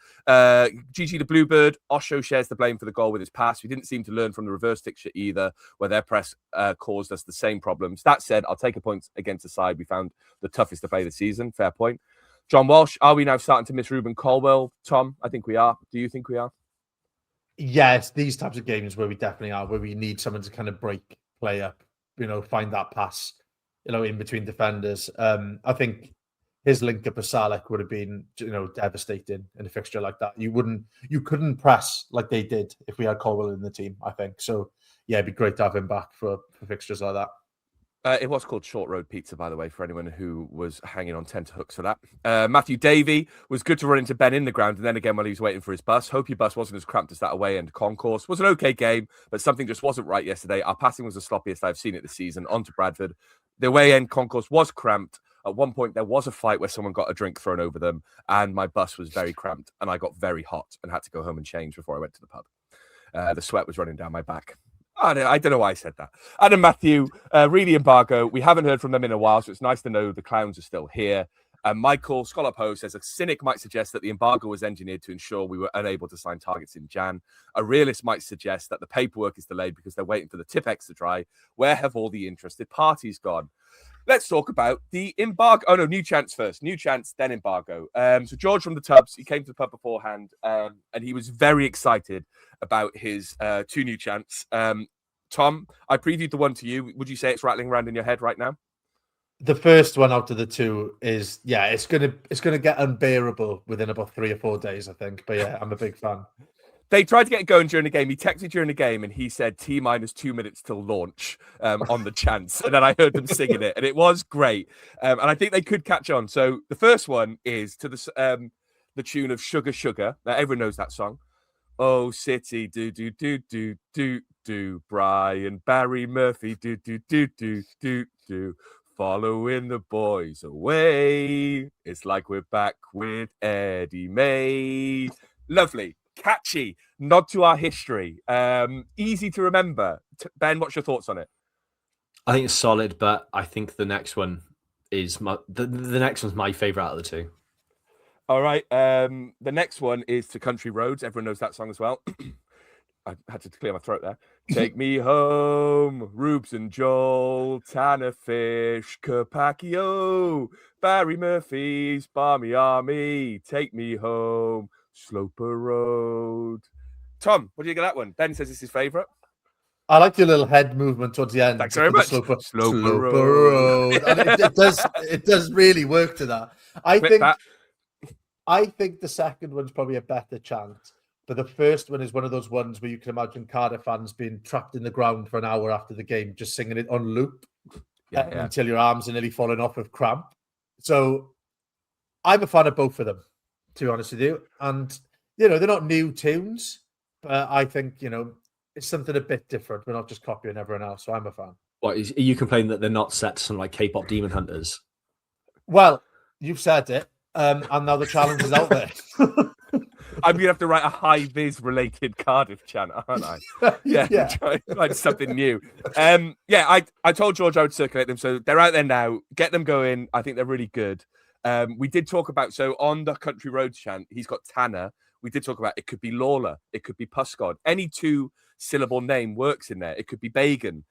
Gigi the Bluebird, Osho shares the blame for the goal with his pass. We didn't seem to learn from the reverse fixture either, where their press caused us the same problems. That said, I'll take a point against the side we found the toughest to play this season. Fair point. John Walsh, are we now starting to miss Ruben Colwell? Tom, I think we are. Do you think we are?
Yes, these types of games where we definitely are, where we need someone to kind of break play up, find that pass, in between defenders. I think his link up with Salek would have been, devastating in a fixture like that. You couldn't press like they did if we had Colwell in the team, I think. So yeah, it'd be great to have him back for fixtures like that.
It was called Short Road Pizza, by the way, for anyone who was hanging on tenterhooks for that. Matthew Davey was good to run into Ben in the ground, and then again while he was waiting for his bus. Hope your bus wasn't as cramped as that away end concourse. Was an okay game, but something just wasn't right yesterday. Our passing was the sloppiest I've seen it this season. On to Bradford. The away end concourse was cramped. At one point, there was a fight where someone got a drink thrown over them, and my bus was very cramped, and I got very hot and had to go home and change before I went to the pub. The sweat was running down my back. I don't know why I said that. Adam Matthew, really embargo. We haven't heard from them in a while, so it's nice to know the clowns are still here. Michael Scallop Ho says a cynic might suggest that the embargo was engineered to ensure we were unable to sign targets in Jan. A realist might suggest that the paperwork is delayed because they're waiting for the Tipex to dry. Where have all the interested parties gone? Let's talk about the embargo. Oh, no, new chance first. New chance, then embargo. So George from the Tubs, he came to the pub beforehand, and he was very excited about his two new chants. Tom, I previewed the one to you. Would you say it's rattling around in your head right now?
The first one out of the two is, it's gonna get unbearable within about 3 or 4 days, I think. But yeah, I'm a big fan.
They tried to get it going during the game. He texted during the game and he said T-minus 2 minutes till launch on the chance. And then I heard them singing it and it was great. And I think they could catch on. So the first one is to the tune of Sugar Sugar. Now, everyone knows that song. Oh, City, do, do, do, do, do, do. Brian, Barry, Murphy, do, do, do, do, do, do. Following the boys away. It's like we're back with Eddie May. Lovely. Catchy, nod to our history, easy to remember. Ben, what's your thoughts on it?
I think it's solid, but I think the next one is the next one's my favorite out of the two.
All right, the next one is To Country Roads. Everyone knows that song as well. I had to clear my throat there. Take me home, Rubes and Joel, Tanner Fish, Carpaccio, Barry Murphy's Barmy Army, Take Me Home, Sloper Road. Tom, what do you get that one? Ben says it's his favourite.
I like your little head movement towards the end.
Thanks very much.
Sloper Road. And it does really work to that. I think the second one's probably a better chant, but the first one is one of those ones where you can imagine Cardiff fans being trapped in the ground for an hour after the game, just singing it on loop until your arms are nearly falling off of cramp. So I'm a fan of both of them, to be honest with you. And, they're not new tunes, but I think, it's something a bit different. We're not just copying everyone else, so I'm a fan.
What, are you complaining that they're not set to some like K-pop Demon Hunters?
Well, you've said it, and now the challenge is out there.
I'm going to have to write a high-vis related Cardiff chant, aren't I? Yeah. Try like something new. I told George I would circulate them, so they're out there now. Get them going. I think they're really good. We did talk about, so on the Country Roads chant, he's got Tanner. We did talk about it could be Lawler, it could be Puscod. Any 2-syllable name works in there. It could be Bagan.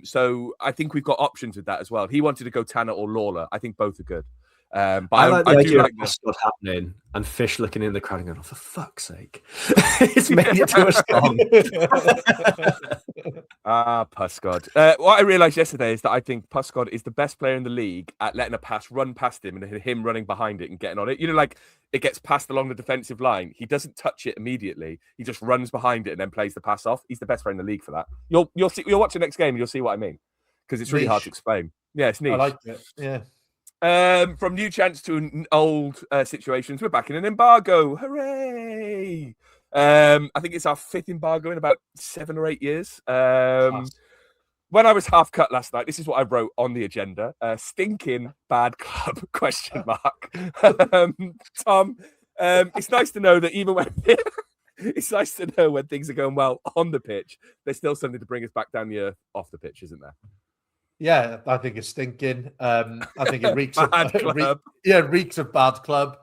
So I think we've got options with that as well. He wanted to go Tanner or Lawler. I think both are good. But I do like this
happening and Fish looking in the crowd and going, oh, for fuck's sake. It's made it to a song.
Puscod. What I realised yesterday is that I think Puscod is the best player in the league at letting a pass run past him and him running behind it and getting on it. Like it gets passed along the defensive line. He doesn't touch it immediately. He just runs behind it and then plays the pass off. He's the best player in the league for that. You'll see. You'll watch the next game and you'll see what I mean, because it's really hard to explain. Yeah, it's niche.
I like it. Yeah.
From new chance to old situations, we're back in an embargo. Hooray! I think it's our 5th embargo in about 7 or 8 years. When I was half cut last night, this is what I wrote on the agenda: stinking bad club ? Tom, it's nice to know that even when it's nice to know when things are going well on the pitch. There's still something to bring us back down the earth off the pitch, isn't there?
Yeah, I think it's stinking. I think it reeks of
Bad club.
reeks of bad club.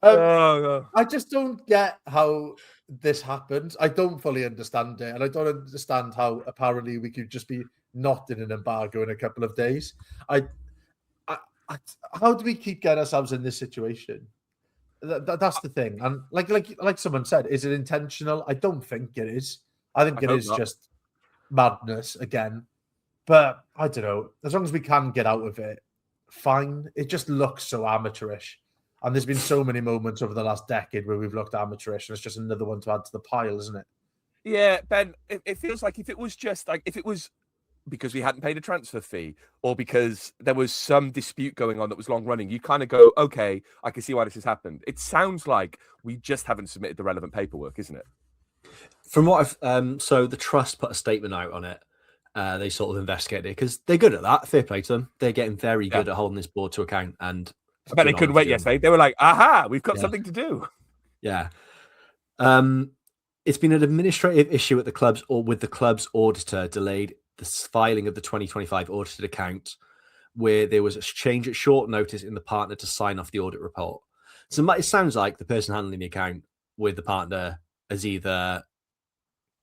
Oh,
I just don't get how this happens. I don't fully understand it, and I don't understand how apparently we could just be not in an embargo in a couple of days. I how do we keep getting ourselves in this situation? That's the thing. And like someone said, is it intentional? I don't think it is. I think it
hope
is
not.
just madness again. But I don't know. As long as we can get out of it, fine. It just looks so amateurish. And there's been so many moments over the last decade where we've looked amateurish, and it's just another one to add to the pile, isn't it?
Yeah, Ben, it feels like if it was because we hadn't paid a transfer fee or because there was some dispute going on that was long running, you kind of go, okay, I can see why this has happened. It sounds like we just haven't submitted the relevant paperwork, isn't it?
From what I've so the trust put a statement out on it. They sort of investigated it because they're good at that. Fair play to them. They're getting very good at holding this board to account. And
I bet they couldn't wait yesterday. They were like, aha, we've got something to do.
Yeah. It's been an administrative issue at the clubs or with the club's auditor delayed the filing of the 2025 audited account, where there was a change at short notice in the partner to sign off the audit report. So it sounds like the person handling the account with the partner has either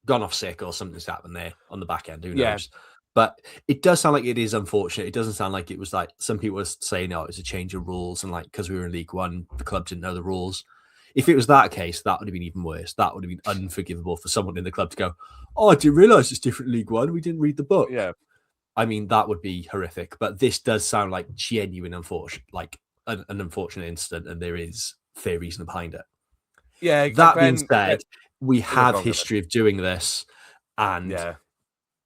gone off sick or something's happened there on the back end. Who knows? But it does sound like it is unfortunate. It doesn't sound like it was like some people were saying, "Oh, it was a change of rules," and like because we were in League One, the club didn't know the rules. If it was that case, that would have been even worse. That would have been unforgivable for someone in the club to go, "Oh, I didn't realise it's different League One. We didn't read the book."
Yeah,
I mean that would be horrific. But this does sound like genuine unfortunate, like an unfortunate incident, and there is fair reason behind it.
Yeah.
That being said, we have history of doing this. And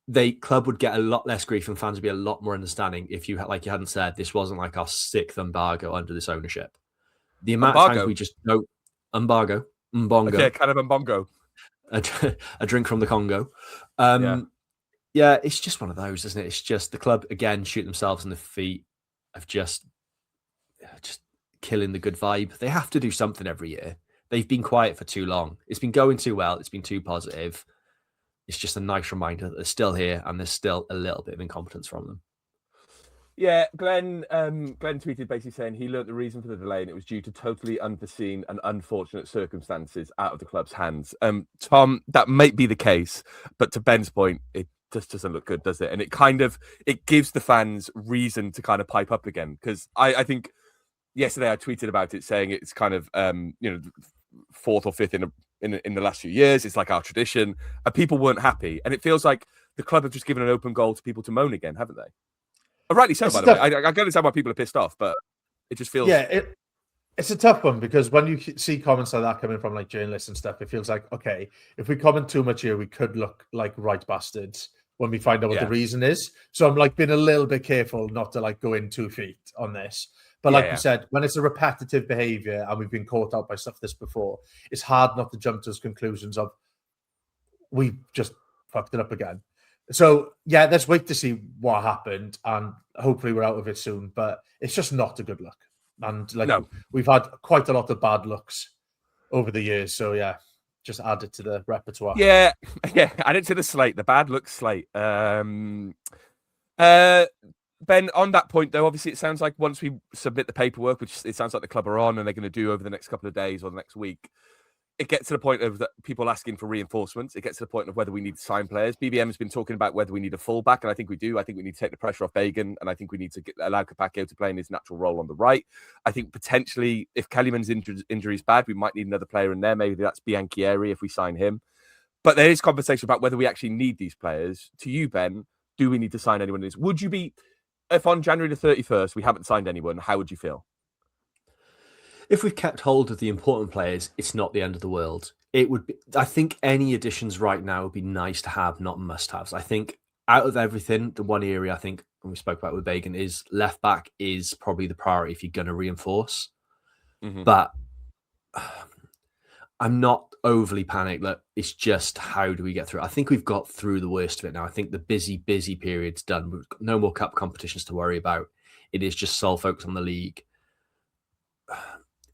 the club would get a lot less grief and fans would be a lot more understanding if you hadn't said this wasn't like our sixth embargo under this ownership. The amount of times we just go mbongo,
okay, kind of mbongo,
a drink from the Congo. Yeah, it's just one of those, isn't it? It's just the club again shoot themselves in the feet of just killing the good vibe. They have to do something every year. They've been quiet for too long. It's been going too well. It's been too positive. It's just a nice reminder that they're still here and there's still a little bit of incompetence from them.
Yeah, Glenn tweeted basically saying he learnt the reason for the delay and it was due to totally unforeseen and unfortunate circumstances out of the club's hands. Tom, that might be the case, but to Ben's point, it just doesn't look good, does it? And it gives the fans reason to kind of pipe up again. Because I think yesterday I tweeted about it saying it's kind of fourth or fifth in the last few years. It's like our tradition, and people weren't happy. And it feels like the club have just given an open goal to people to moan again, haven't they? Rightly so, by the way. I can understand why people are pissed off, but it just feels...
Yeah, it's a tough one because when you see comments like that coming from like journalists and stuff, it feels like, okay, if we comment too much here, we could look like right bastards when we find out what the reason is. So I'm like being a little bit careful not to like go in 2 feet on this. But like you said, when it's a repetitive behavior and we've been caught out by stuff this before, it's hard not to jump to those conclusions of we just fucked it up again. So yeah, let's wait to see what happened and hopefully we're out of it soon. But it's just not a good look. And like we've had quite a lot of bad looks over the years. So yeah, just add it to the repertoire.
Yeah, add it to the slate, the bad luck slate. Ben, on that point, though, obviously it sounds like once we submit the paperwork, which it sounds like the club are on and they're going to do over the next couple of days or the next week, it gets to the point of people asking for reinforcements. It gets to the point of whether we need to sign players. BBM has been talking about whether we need a fullback, and I think we do. I think we need to take the pressure off Bagan, and I think we need to allow Capaccio to play in his natural role on the right. I think potentially, if Kellyman's injury is bad, we might need another player in there. Maybe that's Bianchieri if we sign him. But there is conversation about whether we actually need these players. To you, Ben, do we need to sign anyone in this? Would you be... If on January the 31st we haven't signed anyone, how would you feel?
If we've kept hold of the important players, it's not the end of the world. It would be, I think any additions right now would be nice to have, not must-haves. I think out of everything, the one area I think, when we spoke about with Bagan, is left back is probably the priority if you're going to reinforce. Mm-hmm. But I'm not overly panicked. Look, it's just how do we get through it? I think we've got through the worst of it now. I think the busy period's done. We've got no more cup competitions to worry about. It is just sole focus on the league.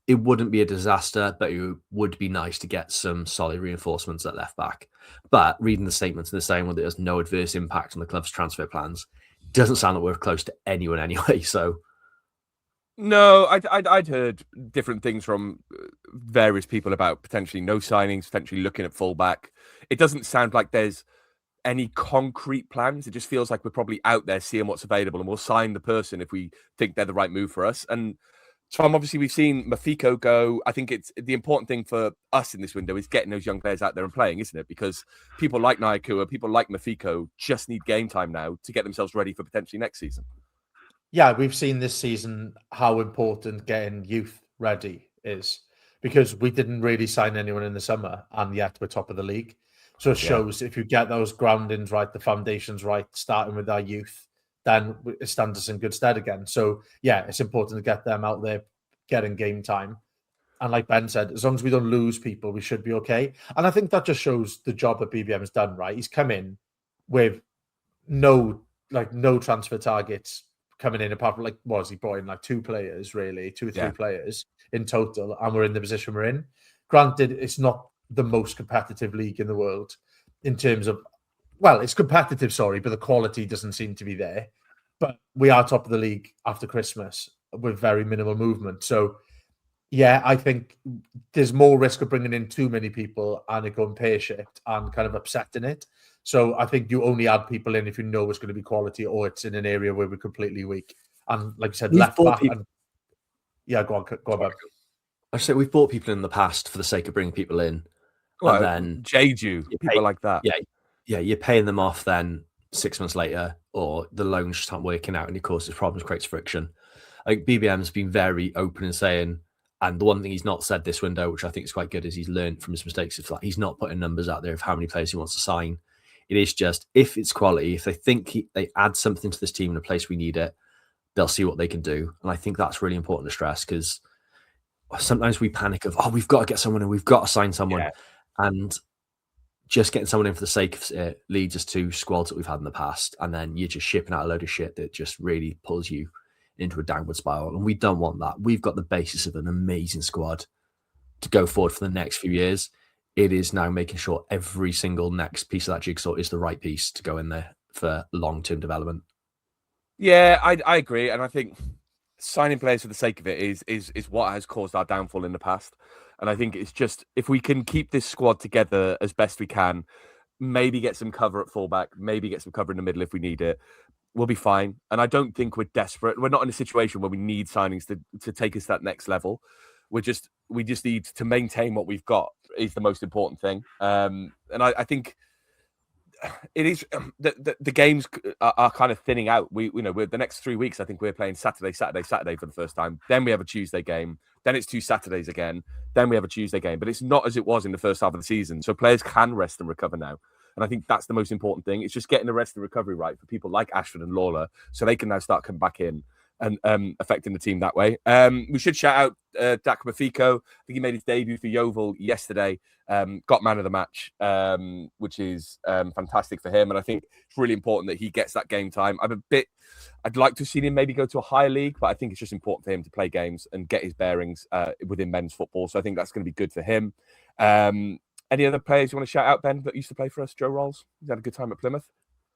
it wouldn't be a disaster, but it would be nice to get some solid reinforcements at left back. But reading the statements and they're saying that there's no adverse impact on the club's transfer plans, doesn't sound like we're close to anyone anyway. So
No, I'd heard different things from various people about potentially no signings, potentially looking at fullback. It doesn't sound like there's any concrete plans. It just feels like we're probably out there seeing what's available, and we'll sign the person if we think they're the right move for us. And Tom, obviously, we've seen Mafiko go. I think it's the important thing for us in this window is getting those young players out there and playing, isn't it? Because people like Naikua, people like Mafiko just need game time now to get themselves ready for potentially next season.
Yeah, we've seen this season how important getting youth ready is, because we didn't really sign anyone in the summer, and yet we're top of the league. So it shows if you get those groundings right, the foundations right, starting with our youth, then it stands us in good stead again. So yeah, it's important to get them out there, getting game time. And like Ben said, as long as we don't lose people, we should be okay. And I think that just shows the job that BBM has done, right? He's come in with no transfer targets coming in, apart from he brought in like two players, really, two or three players in total, and we're in the position we're in. Granted, it's not the most competitive league in the world in terms of, well, it's competitive, sorry, but the quality doesn't seem to be there. But we are top of the league after Christmas with very minimal movement. So yeah, I think there's more risk of bringing in too many people and it going pear-shaped and kind of upsetting it. So I think you only add people in if you know it's going to be quality or it's in an area where we're completely weak. And like you said, left back. Yeah, go on, Ben.
I say we've bought people in the past for the sake of bringing people in.
Well,
and then
Jeju, people like that.
Yeah, you're paying them off then 6 months later, or the loans just aren't working out and it causes problems, creates friction. I think BBM's been very open in saying, and the one thing he's not said this window, which I think is quite good, is he's learned from his mistakes. Is that he's not putting numbers out there of how many players he wants to sign. It is just, if it's quality, if they think they add something to this team in a place we need it, they'll see what they can do. And I think that's really important to stress, because sometimes we panic of, we've got to get someone and we've got to sign someone. Yeah. And just getting someone in for the sake of it leads us to squads that we've had in the past. And then you're just shipping out a load of shit that just really pulls you into a downward spiral. And we don't want that. We've got the basis of an amazing squad to go forward for the next few years. It is now making sure every single next piece of that jigsaw is the right piece to go in there for long-term development.
Yeah, I agree. And I think signing players for the sake of it is what has caused our downfall in the past. And I think it's just, if we can keep this squad together as best we can, maybe get some cover at fullback, maybe get some cover in the middle if we need it, we'll be fine. And I don't think we're desperate. We're not in a situation where we need signings to take us to that next level. We just need to maintain what we've got is the most important thing. And I think it is the games are kind of thinning out. We're the next 3 weeks. I think we're playing Saturday for the first time. Then we have a Tuesday game. Then it's 2 Saturdays again. Then we have a Tuesday game. But it's not as it was in the first half of the season. So players can rest and recover now. And I think that's the most important thing. It's just getting the rest and recovery right for people like Ashford and Lawler, so they can now start coming back in and affecting the team that way. We should shout out Dak Mafiko. I think he made his debut for Yeovil yesterday. Got man of the match, which is fantastic for him. And I think it's really important that he gets that game time. I'd like to have seen him maybe go to a higher league, but I think it's just important for him to play games and get his bearings within men's football. So I think that's going to be good for him. Any other players you want to shout out, Ben, that used to play for us? Joe Rolls, he's had a good time at Plymouth.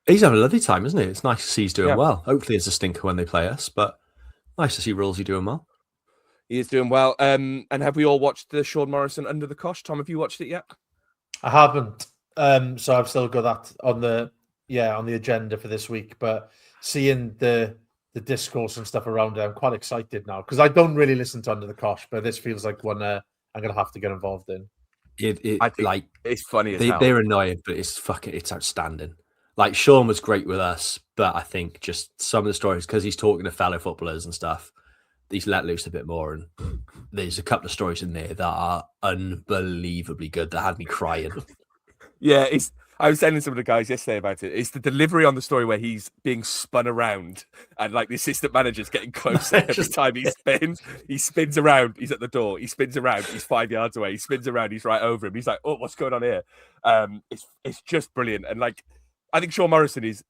He's having a lovely time, isn't he? It's nice to see he's doing well. Hopefully it's a stinker when they play us, but nice to see Rollsy doing well.
He is doing well. And have we all watched the Sean Morrison Under the Cosh? Tom, have you watched it yet?
I haven't. So I've still got that on the agenda for this week. But seeing the discourse and stuff around it, I'm quite excited now, because I don't really listen to Under the Cosh, but this feels like one I'm going to have to get involved in.
I think it's funny as hell.
They're annoying, but it's outstanding. Like, Sean was great with us, but I think just some of the stories, because he's talking to fellow footballers and stuff, he's let loose a bit more. And there's a couple of stories in there that are unbelievably good that had me crying.
Yeah, I was telling some of the guys yesterday about it. It's the delivery on the story where he's being spun around and like the assistant manager's getting closer every time he spins. He spins around. He's at the door. He spins around. He's 5 yards away. He spins around. He's right over him. He's like, oh, what's going on here? It's just brilliant. And like, I think Sean Morrison is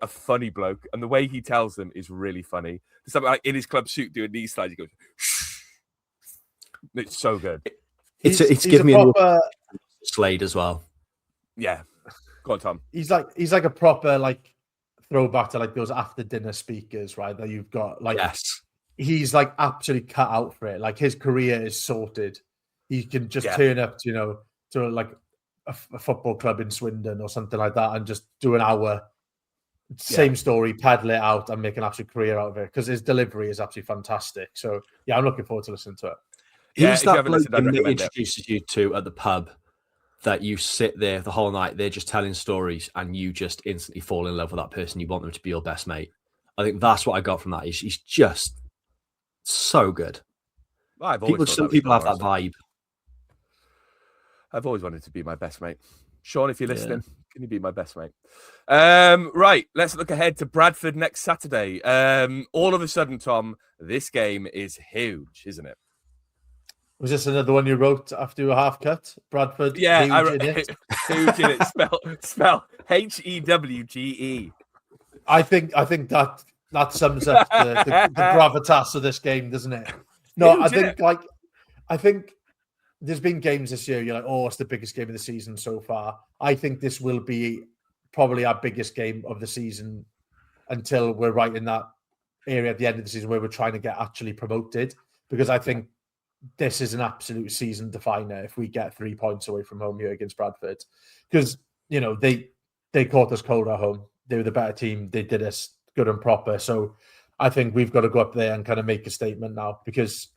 a funny bloke, and the way he tells them is really funny. Something like in his club suit doing these slides, he goes, shh. It's so good.
It's
he's
given me
a proper
Slade as well.
Yeah. Go on, Tom.
He's like a proper like throwback to like those after dinner speakers, right? That you've got like
Yes.
he's like absolutely cut out for it. Like his career is sorted. He can just turn up, to like a football club in Swindon or something like that and just do an hour. Same story, paddle it out and make an absolute career out of it because his delivery is absolutely fantastic. So yeah, I'm looking forward to listening to it.
He's that bloke that introduces you to at the pub that you sit there the whole night. They're just telling stories and you just instantly fall in love with that person. You want them to be your best mate. I think that's what I got from that. He's just so good. Some people have that vibe.
I've always wanted to be my best mate. Sean, if you're listening, can you be my best mate? Right, let's look ahead to Bradford next Saturday. All of a sudden, Tom, this game is huge, isn't it?
Was this another one you wrote after a half cut? Bradford,
yeah,
huge
I wrote
in it.
Huge in it. Spell HEWGE.
I think that sums up the gravitas of this game, doesn't it? No,
Huge,
I think there's been games this year. You're like, oh, it's the biggest game of the season so far. I think this will be probably our biggest game of the season until we're right in that area at the end of the season where we're trying to get actually promoted. Because I think this is an absolute season definer if we get 3 points away from home here against Bradford. Because, they caught us cold at home. They were the better team. They did us good and proper. So I think we've got to go up there and kind of make a statement now because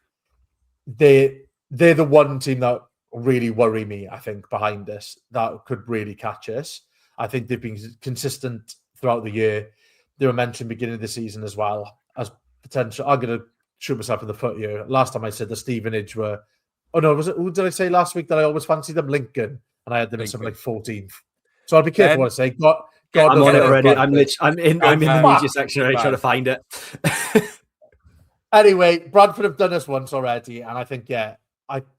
they're the one team that really worry me, I think, behind us that could really catch us. I think they've been consistent throughout the year. They were mentioned beginning of the season as well as potential. I'm going to shoot myself in the foot here. Last time I said the Stevenage were... Oh, no, who did I say last week that I always fancied them? Lincoln. And I had them in something like 14th. So I'll be careful what I say. God
I'm on it already.
Bradford.
I'm in the media section already trying to find it.
Anyway, Bradford have done us once already. And I think,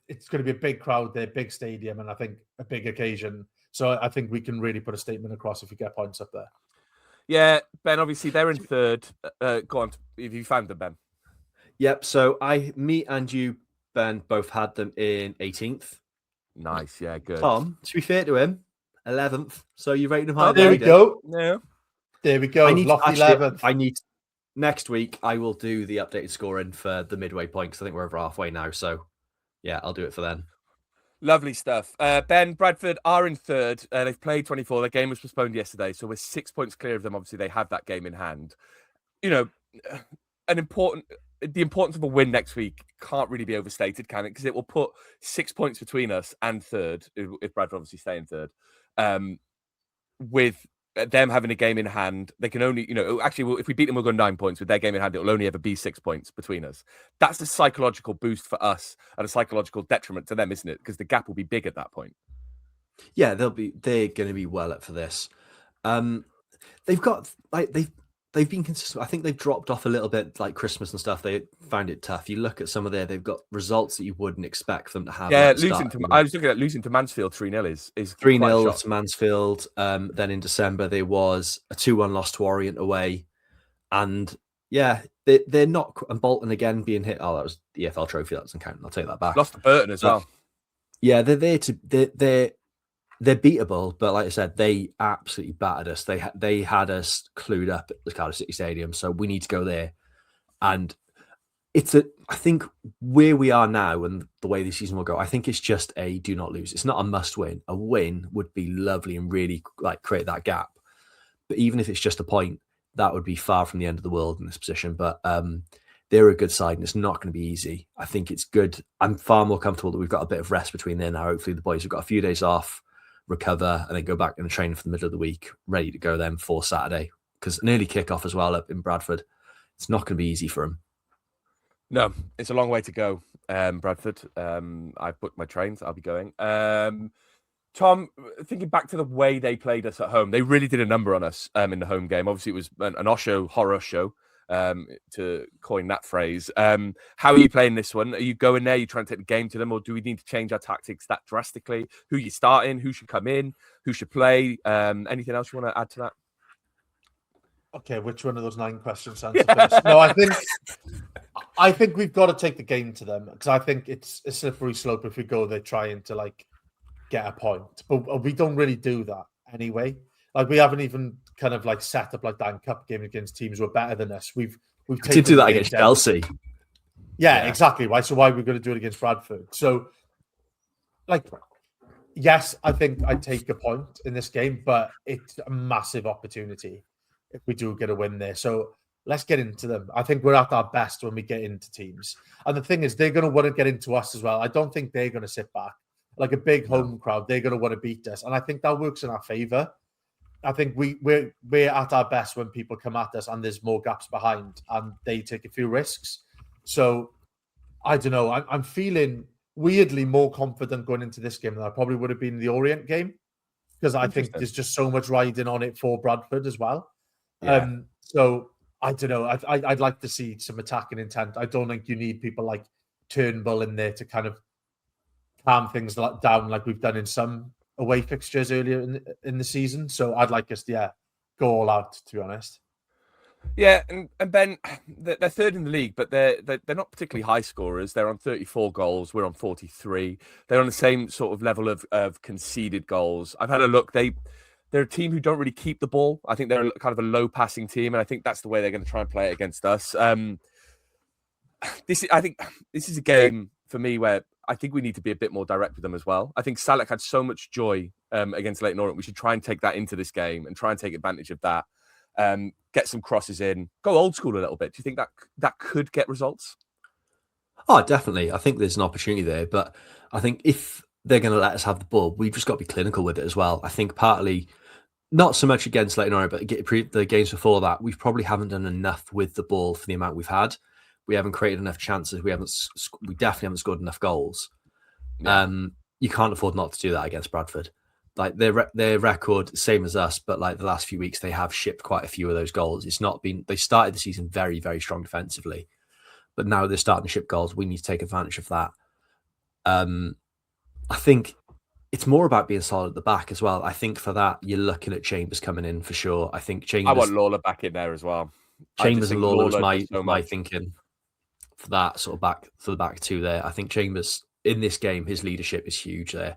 it's going to be a big crowd there, big stadium, and I think a big occasion. So I think we can really put a statement across if we get points up there.
Yeah, Ben, obviously they're in third. Go on, if you found them, Ben.
Yep, so me and you, Ben, both had them in 18th.
Nice, yeah, good.
Tom, to be fair to him, 11th. So you rated him high.
Oh, there we go.
Yeah.
There we go. Lofty 11th.
Next week, I will do the updated scoring for the midway point because I think we're over halfway now. So yeah, I'll do it for then.
Lovely stuff. Ben, Bradford are in third. They've played 24. Their game was postponed yesterday, so we're 6 points clear of them. Obviously, they have that game in hand. The importance of a win next week can't really be overstated, can it? Because it will put 6 points between us and third, if Bradford obviously stay in third. With them having a game in hand, they can only, if we beat them, we'll go 9 points. With their game in hand, it will only ever be 6 points between us. That's a psychological boost for us and a psychological detriment to them, isn't it? Because the gap will be big at that point.
Yeah, they're going to be well up for this. They've got they've been consistent. I think they've dropped off a little bit, like Christmas and stuff. They found it tough. You look at some of they've got results that you wouldn't expect them to have.
Yeah, I was looking at losing to Mansfield 3-0 is
3-0 to Mansfield. Then in December there was a 2-1 loss to Orient away, and they're not. And Bolton again being hit. Oh, that was the EFL trophy. That doesn't count. I'll take that back.
Lost to Burton as well.
Yeah, they're beatable, but like I said, they absolutely battered us. They had us clued up at the Cardiff City Stadium, so we need to go there. And I think where we are now and the way the season will go, I think it's just a do not lose. It's not a must win. A win would be lovely and really create that gap. But even if it's just a point, that would be far from the end of the world in this position. But they're a good side and it's not going to be easy. I think it's good. I'm far more comfortable that we've got a bit of rest between there now. Hopefully the boys have got a few days off, recover, and then go back and train for the middle of the week, ready to go then for Saturday. Because an early kickoff as well up in Bradford, it's not going to be easy for them.
No, it's a long way to go, Bradford. I've booked my trains. I'll be going. Tom, thinking back to the way they played us at home, they really did a number on us in the home game. Obviously, it was an Osho horror show, to coin that phrase. How are you playing this one? Are you going there? Are you trying to take the game to them, or do we need to change our tactics that drastically? Who you starting? Who should come in? Who should play? Anything else you want to add to that?
Okay, which one of those 9 questions answer first? No, I think I think we've got to take the game to them because I think it's a slippery slope if we go there trying to like get a point, but we don't really do that anyway. Like we haven't even kind of like set up like that in cup game against teams who are better than us. We've
We
taken
did do that
the
against
game
Chelsea.
Yeah, exactly. Right. So why are we going to do it against Bradford? So, like, yes, I think I'd take a point in this game, but it's a massive opportunity if we do get a win there. So let's get into them. I think we're at our best when we get into teams. And the thing is, they're going to want to get into us as well. I don't think they're going to sit back. Like a big home crowd, they're going to want to beat us. And I think that works in our favour. I think we're at our best when people come at us and there's more gaps behind and they take a few risks. So I don't know. I'm feeling weirdly more confident going into this game than I probably would have been in the Orient game because I think there's just so much riding on it for Bradford as well.
Yeah.
So I don't know. I'd like to see some attacking intent. I don't think you need people like Turnbull in there to kind of calm things down like we've done in some away fixtures earlier in the season. So I'd like us to go all out, to be honest.
Yeah, and Ben, they're third in the league, but they're not particularly high scorers. They're on 34 goals. We're on 43. They're on the same sort of level of conceded goals. I've had a look. They're a team who don't really keep the ball. I think they're kind of a low passing team, and I think that's the way they're going to try and play it against us. I think this is a game for me where I think we need to be a bit more direct with them as well. I think Salek had so much joy against Leyton Orient. We should try and take that into this game and try and take advantage of that. Get some crosses in, go old school a little bit. Do you think that could get results?
Oh, definitely. I think there's an opportunity there, but I think if they're going to let us have the ball, we've just got to be clinical with it as well. I think partly, not so much against Leyton Orient, but the games before that, we probably haven't done enough with the ball for the amount we've had. We haven't created enough chances. We definitely haven't scored enough goals. Yeah. You can't afford not to do that against Bradford. Like their record, same as us, but like the last few weeks, they have shipped quite a few of those goals. It's not been, they started the season very, very strong defensively, but now they're starting to ship goals. We need to take advantage of that. I think it's more about being solid at the back as well. I think for that, you're looking at Chambers coming in for sure. I think Chambers.
I want Lawler back in there as well.
Chambers and Lawler was my thinking for that sort of back for the back two there. I think Chambers in this game, his leadership is huge there.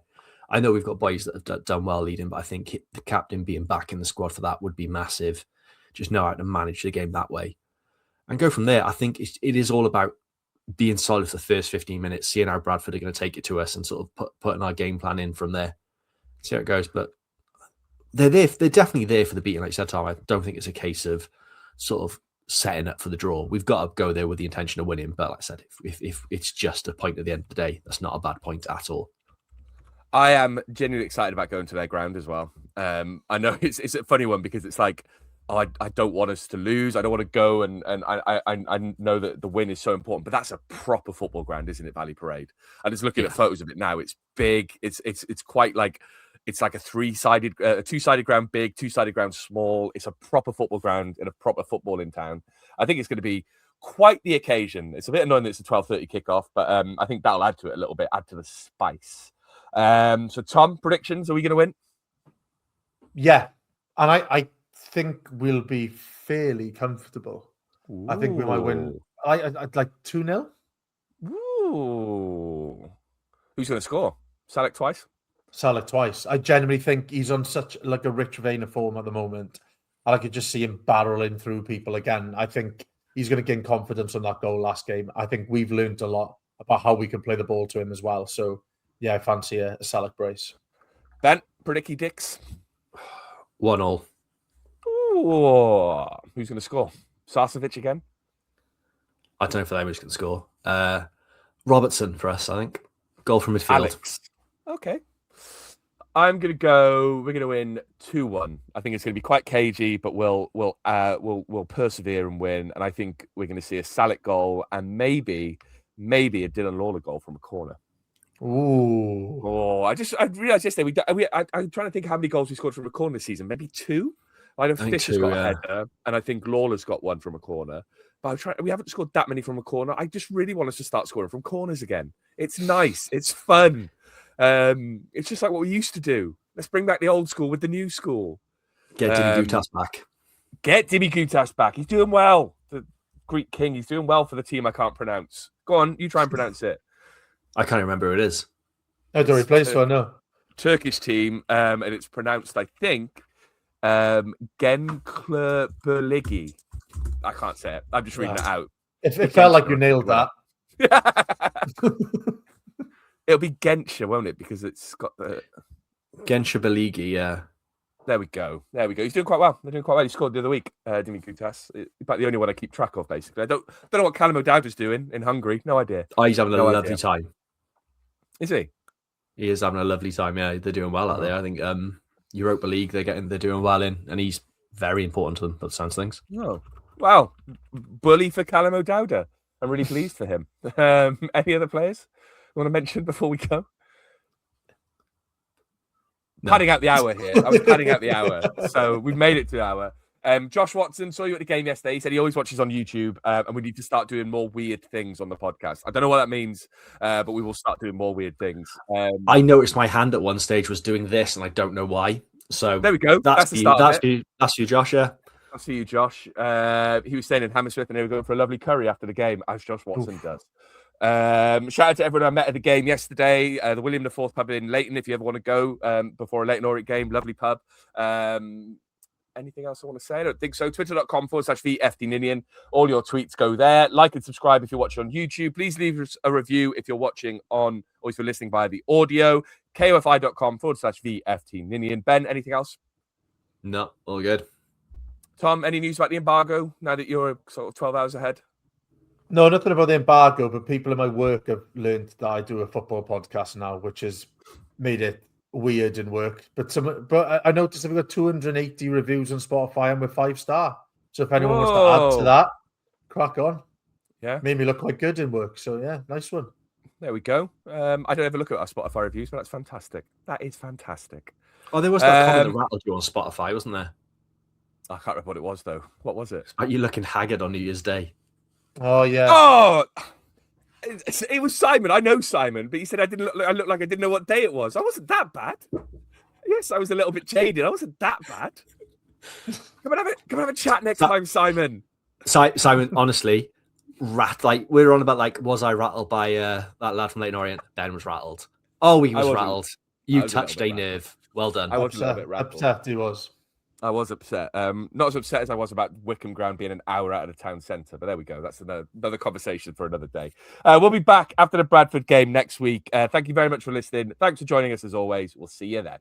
I know we've got boys that have done well leading, but I think the captain being back in the squad for that would be massive. Just know how to manage the game that way and go from there. I think it is all about being solid for the first 15 minutes, seeing how Bradford are going to take it to us and sort of putting our game plan in from there. See how it goes. But they're there. They're definitely there for the beating. Like you said, Tom, I don't think it's a case of sort of setting up for the draw. We've got to go there with the intention of winning. But like I said, if it's just a point at the end of the day, that's not a bad point at all.
I am genuinely excited about going to their ground as well. I know it's a funny one because it's like, I don't want us to lose. I don't want to go and I know that the win is so important, but that's a proper football ground, isn't it, Valley Parade? And just looking at photos of it now, it's big. It's quite like, it's like a two-sided ground big, two-sided ground small. It's a proper football ground in a proper footballing town. I think it's going to be quite the occasion. It's a bit annoying that it's a 12:30 kickoff, but I think that'll add to it a little bit, add to the spice. So Tom, predictions, are we going to win?
Yeah, and I think we'll be fairly comfortable. Ooh. I think we might win. I'd like 2-0.
Ooh. Who's going to score? Salek twice?
Salek twice. I genuinely think he's on such like a rich vein of form at the moment. And I could just see him barreling through people again. I think he's going to gain confidence on that goal last game. I think we've learned a lot about how we can play the ball to him as well. So yeah, I fancy a Salek brace.
Ben, predicky dicks.
1-1.
Ooh. Who's going to score? Sarcevic again?
I don't know if anybody's going to score. Robertson for us, I think. Goal from midfield.
Alex. Okay. I'm going to go. We're going to win 2-1. I think it's going to be quite cagey, but we'll persevere and win. And I think we're going to see a Salek goal and maybe a Dylan Lawler goal from a corner.
Ooh.
Oh, I realised yesterday I'm trying to think how many goals we scored from a corner this season. Maybe 2. I know Fisher's got a header, and I think Lawler's got one from a corner. But we haven't scored that many from a corner. I just really want us to start scoring from corners again. It's nice. It's fun. It's just like what we used to do. Let's bring back the old school with the new school.
Get Dimi Gutas back.
Get Dimi Gutas back. He's doing well. Greek king. He's doing well for the team I can't pronounce. Go on, you try and pronounce it.
I can't remember who it is.
I don't replace, so I know.
Turkish team, and it's pronounced, I think, Gençlerbirliği. I can't say it. I'm just reading it out.
It felt like you nailed that.
It'll be Genscher, won't it? Because it's got the
Gençlerbirliği, yeah.
There we go. He's doing quite well. They're doing quite well. He scored the other week, Dimi Kutas. About the only one I keep track of, basically. I don't know what Callum O'Dowd's doing in Hungary. No idea.
Oh, he's having a lovely time.
Is he?
He is having a lovely time. Yeah, they're doing well out there. I think Europa League they're doing well in, and he's very important to them. By the sounds of things.
Oh, wow! Bully for Callum O'Dowd. I'm really pleased for him. Any other players you want to mention before we go? No. Padding out the hour here. I was padding out the hour, so we've made it to the hour. Josh Watson saw you at the game yesterday. He said he always watches on YouTube, and we need to start doing more weird things on the podcast. I don't know what that means, but we will start doing more weird things.
I noticed my hand at one stage was doing this, and I don't know why. So
there we go. That's the
start.
That's
you, Josh. Yeah.
I'll see you, Josh. He was staying in Hammersmith, and they were going for a lovely curry after the game, as Josh Watson does. Shout out to everyone I met at the game yesterday. The William IV pub in Leyton, if you ever want to go before a Leyton Orient game, lovely pub. Anything else I want to say? I don't think so. Twitter.com/VFD Ninian. All your tweets go there. Like and subscribe if you're watching on YouTube. Please leave us a review if you're watching on or if you're listening via the audio. KOFI.com/VFT Ninian. Ben, anything else?
No, all good.
Tom, any news about the embargo now that you're sort of 12 hours ahead?
No, nothing about the embargo, but people in my work have learned that I do a football podcast now, which has made it weird in work. But I noticed I've got 280 reviews on Spotify and with 5-star. So if anyone wants to add to that, crack on.
Yeah.
Made me look quite good in work. So yeah, nice one.
There we go. I don't ever look at our Spotify reviews, but that's fantastic. That is fantastic.
Oh, there was that comment that rattled you on Spotify, wasn't there?
I can't remember what it was, though. What was it?
Are you looking haggard on New Year's Day?
Oh, yeah.
Oh, it was Simon. I know Simon, but he said I looked like I didn't know what day it was. I wasn't that bad. Yes, I was a little bit jaded. I wasn't that bad. Come and have a chat next time, Simon.
Simon, honestly, we're on about was I rattled by that lad from Leyton Orient? Ben was rattled. Oh, he was rattled. You touched a nerve. Well done.
I was a little bit rattled.
Upset he was.
I was upset. Not as upset as I was about Wickham Ground being an hour out of the town centre, but there we go. That's another conversation for another day. We'll be back after the Bradford game next week. Thank you very much for listening. Thanks for joining us as always. We'll see you then.